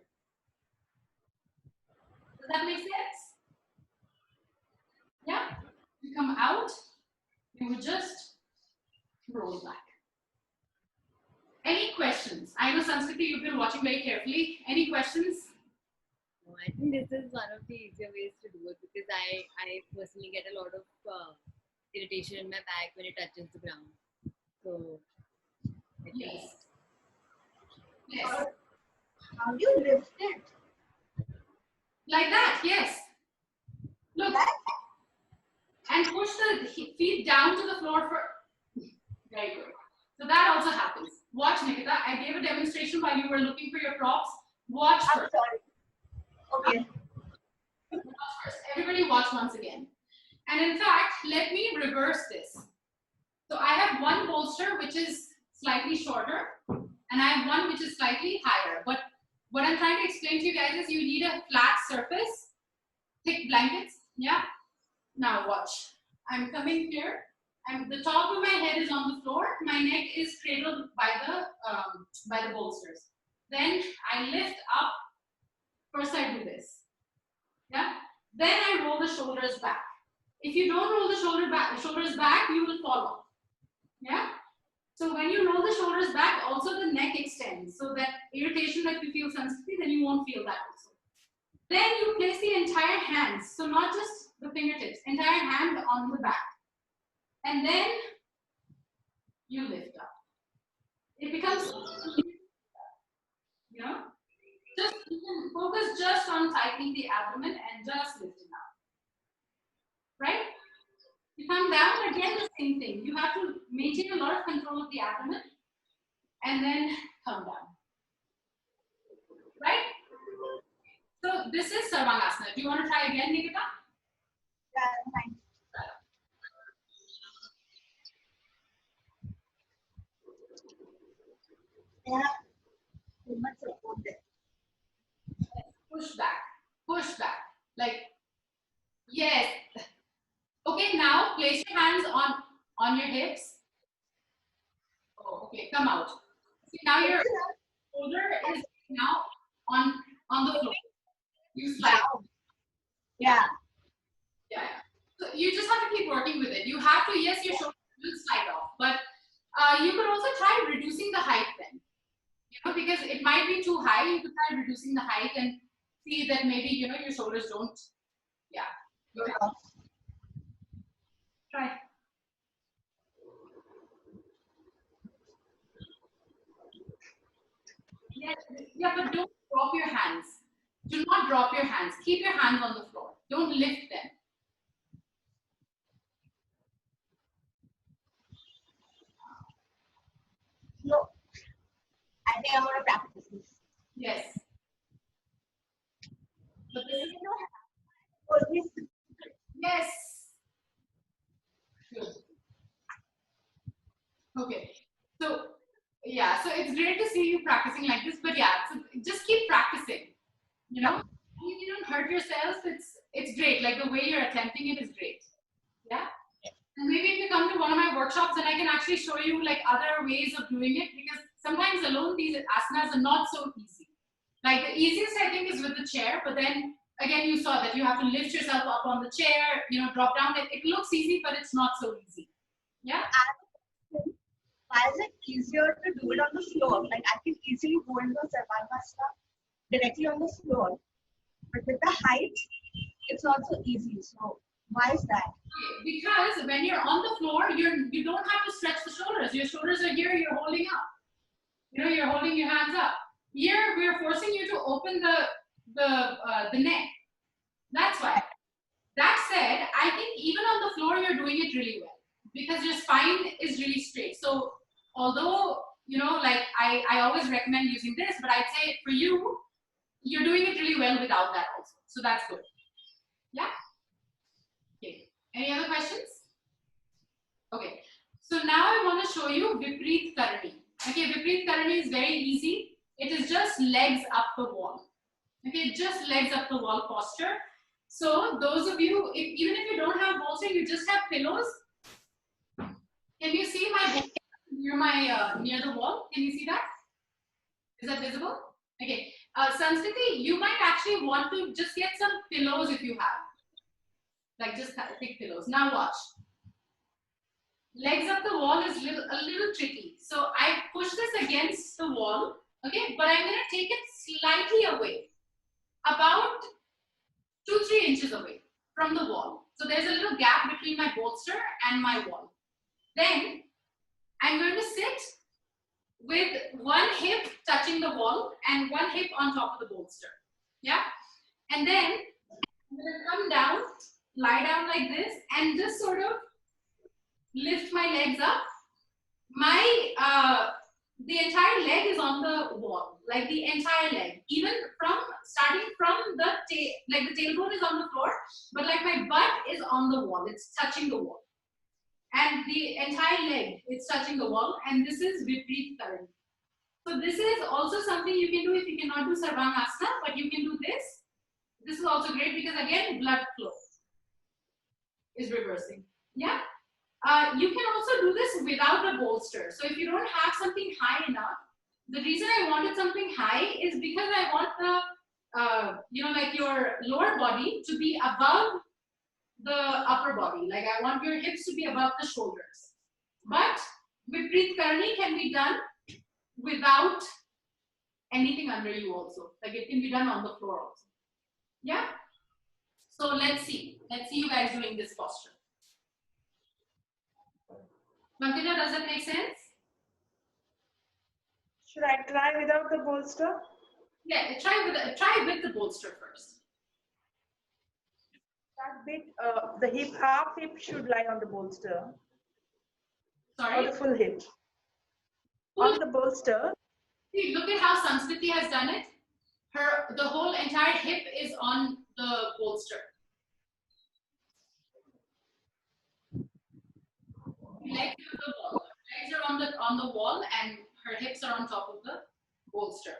Does that make sense? Yeah? You come out, you would just roll back. Any questions? I know Sanskriti, you've been watching very carefully. Any questions? No, I think this is one of the easier ways to do it because I personally get a lot of irritation in my back when it touches the ground. So, Yes. Yes. How do you lift it? Like that, yes. Look. And push the feet down to the floor for. Very good. So that also happens. Watch, Nikita. I gave a demonstration while you were looking for your props. Watch first. Okay. Watch first. Everybody watch once again. And in fact, let me reverse this. So I have one bolster which is slightly shorter, and I have one which is slightly higher. But what I'm trying to explain to you guys is you need a flat surface, thick blankets. Yeah. Now watch. I'm coming here And the top of my head is on the floor. My neck is cradled by the bolsters. Then I lift up. First I do this. Yeah. Then I roll the shoulders back. If you don't roll the shoulders back, you will fall off. Yeah. So when you roll the shoulders back, also the neck extends. So that irritation that you feel sensitively, then you won't feel that also. Then you place the entire hands. So not just the fingertips, entire hand on the back. And then you lift up. It becomes, you know, just you can focus just on tightening the abdomen and just lifting up. Right? You come down, again the same thing. You have to maintain a lot of control of the abdomen and then come down. Right? So this is Sarvangasana. Do you want to try again, Nikita? Yeah, thanks. Yeah, too much support there. Push back. Push back. Like, yes. Okay, now place your hands on your hips. Oh, okay, come out. See, now your shoulder is now on the floor. You slide. Yeah. Yeah. So you just have to keep working with it. You have to, yes, your shoulder will slide off, but you could also try reducing the height then. You know, because it might be too high. You could try reducing the height and see that maybe, you know, your shoulders don't. Yeah. Go ahead. Try. Yeah, but don't drop your hands. Do not drop your hands. Keep your hands on the floor. Don't lift them. No, I think I'm going to practice this. Yes. But this is Always. yes. Good. Okay. So yeah, so it's great to see you practicing like this, but yeah, so just keep practicing. You know, you don't hurt yourself. It's great. Like the way you're attempting it is great. Yeah. And maybe if you come to one of my workshops, then I can actually show you like other ways of doing it, because sometimes alone these asanas are not so easy. Like the easiest I think is with the chair, but then again you saw that you have to lift yourself up on the chair, you know, drop down. It looks easy, but it's not so easy. Yeah. Why is it easier to do it on the floor? Like I can easily go into Sarvangasana directly on the floor, but with the height, it's not so easy. So why is that? Because when you're on the floor, you don't have to stretch the shoulders. Your shoulders are here. You're holding up. You know, you're holding your hands up. Here, we're forcing you to open the neck. That's why. That said, I think even on the floor, you're doing it really well because your spine is really straight. So although, you know, like I always recommend using this, but I'd say for you, you're doing it really well without that also. So that's good. Yeah. Okay. Any other questions? Okay. So now I want to show you Vipreet Karani. Okay, Vipreet Karani is very easy. It is just legs up the wall. Okay, just legs up the wall posture. So those of you, even if you don't have bolster, you just have pillows. Can you see my bolster near the wall? Can you see that? Is that visible? Okay. Sanskriti, you might actually want to just get some pillows if you have. Like just thick pillows. Now watch. Legs up the wall is a little tricky. So I push this against the wall, okay? But I'm going to take it slightly away, about 2-3 inches away from the wall. So there's a little gap between my bolster and my wall. Then I'm going to sit with one hip touching the wall and one hip on top of the bolster. Yeah? And then I'm going to come down, lie down like this, and just sort of lift my legs up. The entire leg is on the wall, like the entire leg. Even starting from the tailbone is on the floor, but like my butt is on the wall. It's touching the wall. And the entire leg is touching the wall. And this is Vipreet Karani. So this is also something you can do if you cannot do Sarvangasana, but you can do this. This is also great because again, blood flow is reversing. Yeah. You can also do this without a bolster. So if you don't have something high enough, the reason I wanted something high is because I want the, like your lower body to be above the upper body. Like I want your hips to be above the shoulders. But Vipreet Karni can be done without anything under you also. Like it can be done on the floor also. Yeah? So let's see. Let's see you guys doing this posture. Pankaj, does that make sense? Should I try without the bolster? Yeah, try with the bolster first. That bit, the hip, half hip should lie on the bolster. Sorry? Or the full hip. On the bolster. See, look at how Sanskriti has done it. The whole entire hip is on the bolster. Legs are on the wall and her hips are on top of the bolster.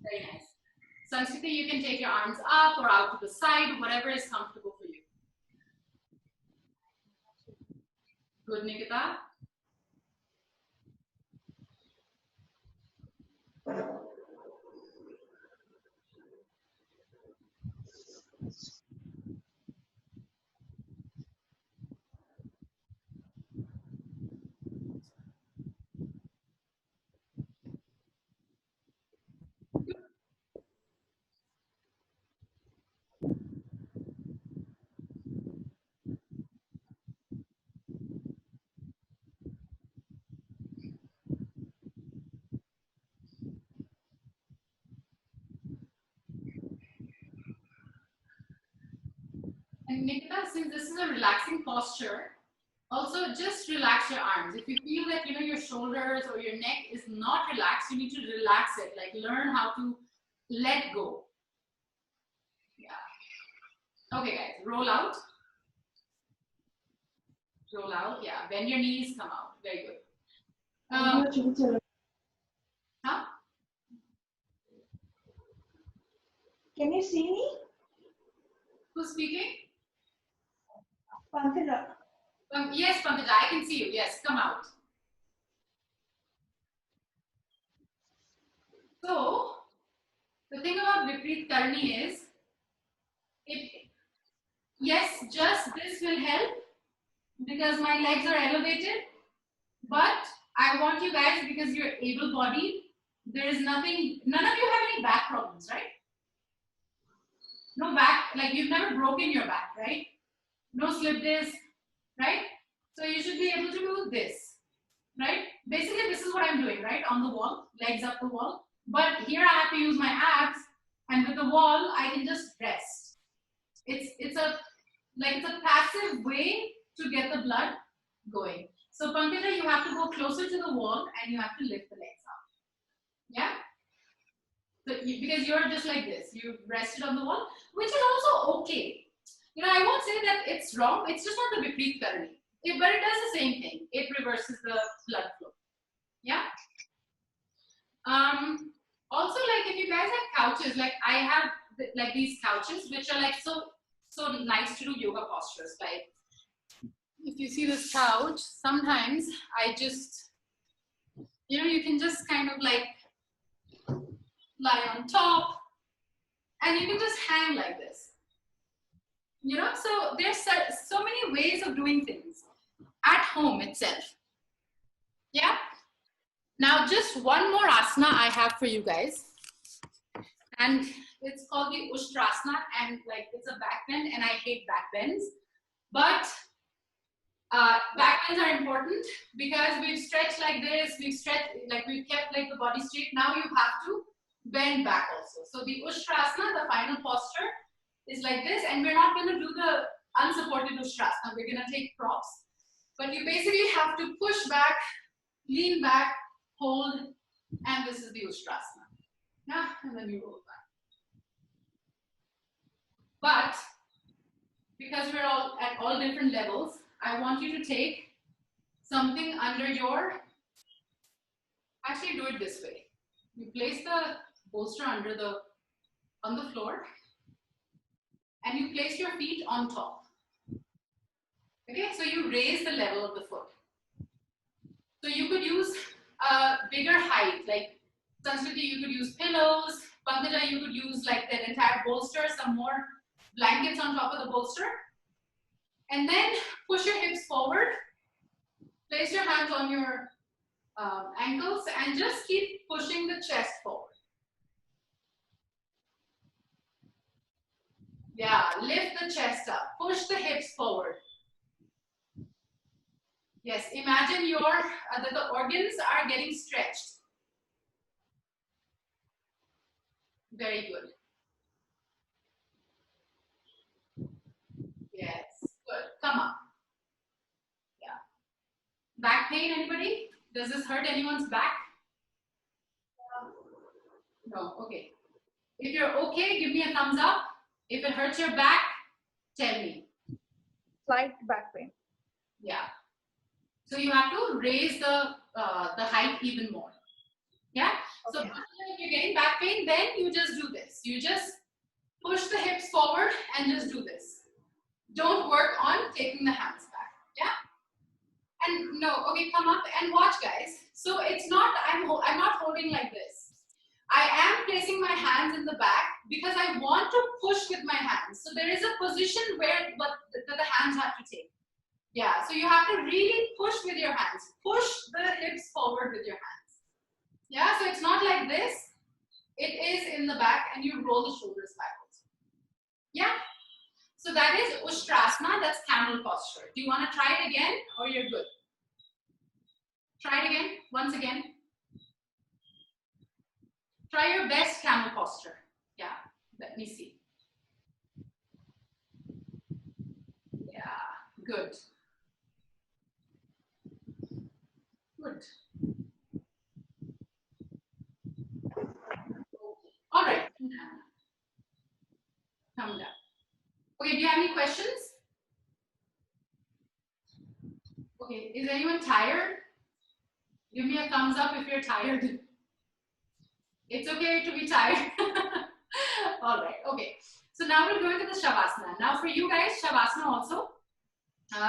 Very nice. Sanskriti, you can take your arms up or out to the side, whatever is comfortable for you. Good, Nikita. And Nikita, since this is a relaxing posture, also just relax your arms. If you feel that your shoulders or your neck is not relaxed, you need to relax it. Like learn how to let go. Yeah. Okay, guys, roll out. Roll out. Yeah. Bend your knees. Come out. Very good. Huh? Can you see me? Who's speaking? Pankaj. Yes, Pankaj, I can see you. Yes, come out. So, the thing about Vipreet Karni is, yes, just this will help because my legs are elevated, but I want you guys, because you're able-bodied, there is nothing, none of you have any back problems, right? No back, like you've never broken your back, right? No slip disc, right? So you should be able to do this, right? Basically, this is what I'm doing, right? On the wall, legs up the wall. But here I have to use my abs, and with the wall, I can just rest. It's a passive way to get the blood going. So Pankaj, you have to go closer to the wall and you have to lift the legs up. Yeah? So because you're just like this, you rested on the wall, which is also okay. I won't say that it's wrong. It's just not the Vipreet Karni. But it does the same thing. It reverses the blood flow. Yeah? Also, like if you guys have couches, like I have like these couches, which are like so nice to do yoga postures. Like if you see this couch, sometimes I just, you can just kind of like lie on top and you can just hang like this. So there's so many ways of doing things at home itself. Yeah? Now just one more asana I have for you guys. And it's called the Ushtrasana, and like it's a back bend, and I hate back bends. But back bends are important because we've stretched like this, we've kept like the body straight. Now you have to bend back also. So the Ushtrasana, the final posture, is like this, and we're not going to do the unsupported Ushtrasana. We're going to take props. But you basically have to push back, lean back, hold, and this is the Ushtrasana. Yeah, and then you roll back. But because we're all at all different levels, I want you to take something under your, actually do it this way. You place the bolster on the floor, and you place your feet on top. Okay, so you raise the level of the foot. So you could use a bigger height, like Sanskriti, you could use pillows. Pankaj, you could use like the entire bolster, some more blankets on top of the bolster. And then push your hips forward. Place your hands on your ankles and just keep pushing the chest forward. Yeah, lift the chest up. Push the hips forward. Yes, imagine that the organs are getting stretched. Very good. Yes, good. Come up. Yeah. Back pain, anybody? Does this hurt anyone's back? No, okay. If you're okay, give me a thumbs up. If it hurts your back, tell me. Slight back pain. Yeah. So you have to raise the height even more. Yeah. Okay. So if you're getting back pain, then you just do this. You just push the hips forward and just do this. Don't work on taking the hands back. Yeah. And no, okay, come up and watch, guys. So it's not, I'm not holding like this. I am placing my hands in the back because I want to push with my hands. So there is a position where the hands have to take. Yeah, so you have to really push with your hands. Push the hips forward with your hands. Yeah, so it's not like this. It is in the back and you roll the shoulders backwards. Yeah, so that is Ushtrasana, that's camel posture. Do you want to try it again or you're good? Try it again, once again. Try your best camel posture. Yeah, let me see. Yeah, good. Good. All right. Come down. Okay, do you have any questions? Okay, is anyone tired? Give me a thumbs up if you're tired. It's okay to be tired. All right, okay. So now we're going to the Shavasana. Now for you guys, Shavasana also,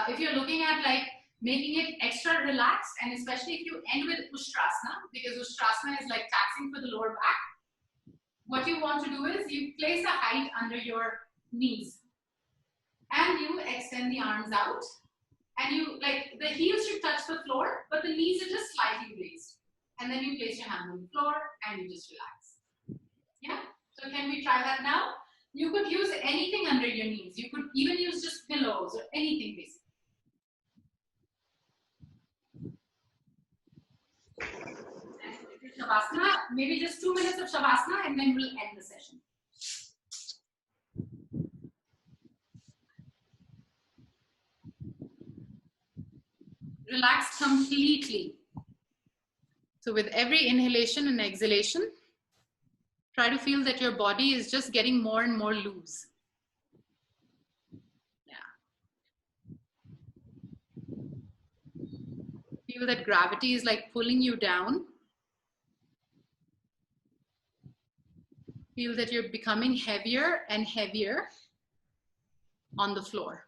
if you're looking at like making it extra relaxed, and especially if you end with Ushtrasana, because Ushtrasana is like taxing for the lower back, what you want to do is you place a height under your knees and you extend the arms out, and you like the heels should touch the floor, but the knees are just slightly raised. And then you place your hand on the floor and you just relax. Yeah, so can we try that now? You could use anything under your knees. You could even use just pillows or anything basically. Shavasana, maybe just 2 minutes of Shavasana and then we'll end the session. Relax completely. So with every inhalation and exhalation, try to feel that your body is just getting more and more loose. Yeah. Feel that gravity is like pulling you down. Feel that you're becoming heavier and heavier on the floor.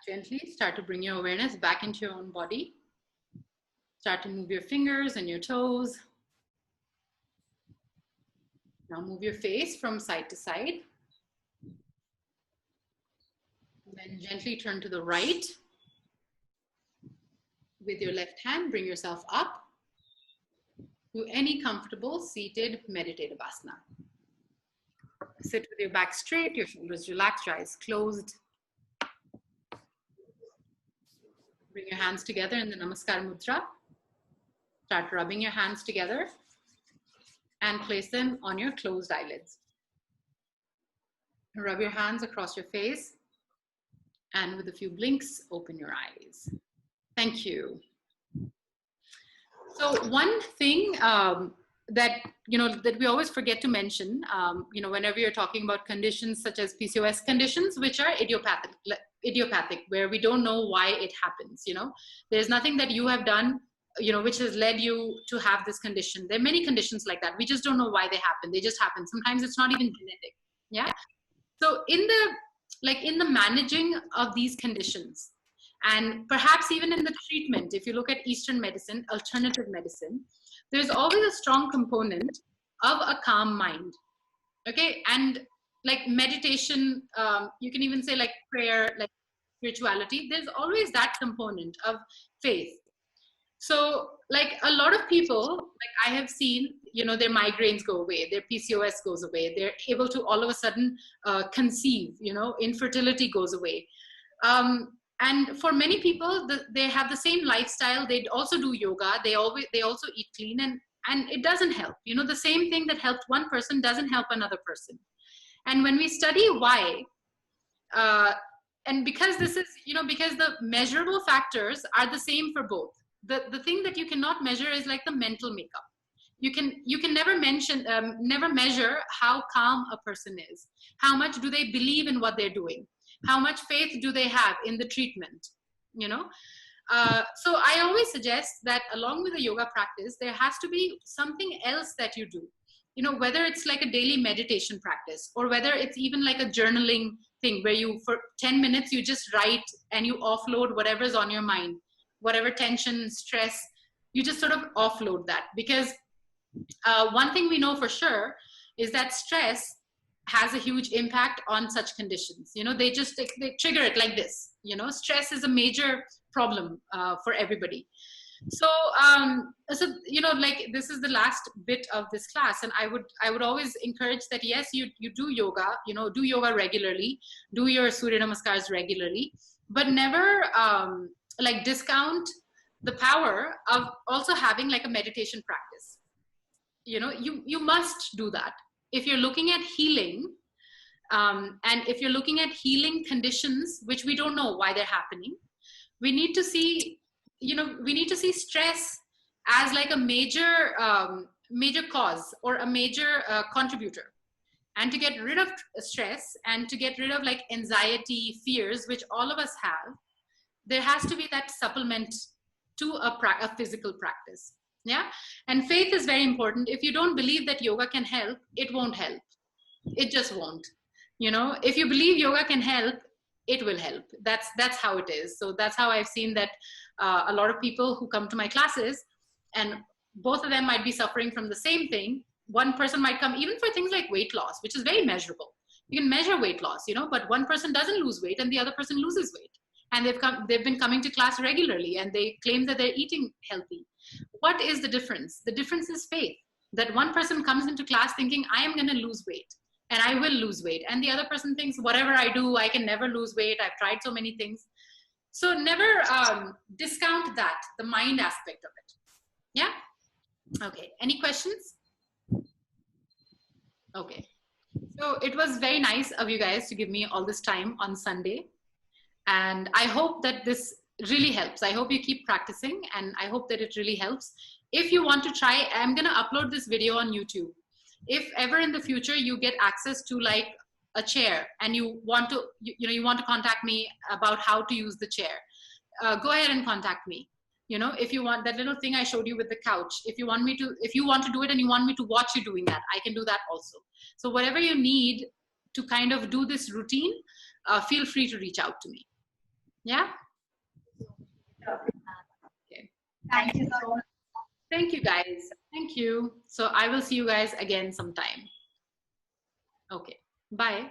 Gently start to bring your awareness back into your own body. Start to move your fingers and your toes. Now move your face from side to side. Then gently turn to the right. With your left hand, bring yourself up to any comfortable seated meditative asana. Sit with your back straight, your shoulders relaxed, your eyes closed. Bring your hands together in the Namaskar Mudra. Start rubbing your hands together and place them on your closed eyelids. Rub your hands across your face and with a few blinks, open your eyes. Thank you. So one thing that we always forget to mention, whenever you're talking about conditions such as PCOS conditions, which are idiopathic, where we don't know why it happens. There's nothing that you have done, which has led you to have this condition. There are many conditions like that. We just don't know why they happen. They just happen. Sometimes it's not even genetic. Yeah. So in the managing of these conditions, and perhaps even in the treatment, if you look at Eastern medicine, alternative medicine, there's always a strong component of a calm mind. Okay. And like meditation, you can even say like prayer, like spirituality, there's always that component of faith. So like a lot of people, like I have seen, their migraines go away, their PCOS goes away, they're able to all of a sudden conceive, infertility goes away. And for many people, they have the same lifestyle. They also do yoga. They also eat clean, and it doesn't help. The same thing that helped one person doesn't help another person. And when we study why, and because this is, because the measurable factors are the same for both. The thing that you cannot measure is like the mental makeup. You can never measure how calm a person is. How much do they believe in what they're doing? How much faith do they have in the treatment? So I always suggest that along with the yoga practice, there has to be something else that you do. Whether it's like a daily meditation practice, or whether it's even like a journaling thing where you, for 10 minutes, you just write and you offload whatever's on your mind, whatever tension, stress, you just sort of offload that. Because one thing we know for sure is that stress has a huge impact on such conditions. They trigger it like this. Stress is a major problem for everybody. So, like this is the last bit of this class, and I would always encourage that, yes, you do yoga, do yoga regularly, do your Surya Namaskars regularly, but never like discount the power of also having like a meditation practice. You must do that. If you're looking at healing, and if you're looking at healing conditions, which we don't know why they're happening, we need to see stress as like a major cause or a major contributor. And to get rid of stress and to get rid of like anxiety, fears, which all of us have, there has to be that supplement to a physical practice. Yeah. And faith is very important. If you don't believe that yoga can help, it won't help. It just won't. If you believe yoga can help, it will help. That's how it is. So that's how I've seen that a lot of people who come to my classes, and both of them might be suffering from the same thing. One person might come even for things like weight loss, which is very measurable. You can measure weight loss, but one person doesn't lose weight and the other person loses weight. And they've been coming to class regularly and they claim that they're eating healthy. What is the difference? The difference is faith. That one person comes into class thinking, I am going to lose weight and I will lose weight. And the other person thinks, whatever I do, I can never lose weight. I've tried so many things. So never discount that, the mind aspect of it. Yeah? Okay. Any questions? Okay. So it was very nice of you guys to give me all this time on Sunday. And I hope that this really helps. I hope you keep practicing, and I hope that it really helps. If you want to try, I'm going to upload this video on YouTube. If ever in the future you get access to like a chair and you want to, you want to contact me about how to use the chair, go ahead and contact me. If you want that little thing I showed you with the couch, if you want to do it and you want me to watch you doing that, I can do that also. So whatever you need to kind of do this routine, feel free to reach out to me. Yeah. Okay. Thank you so much. Thank you, guys. Thank you. So I will see you guys again sometime. Okay. Bye.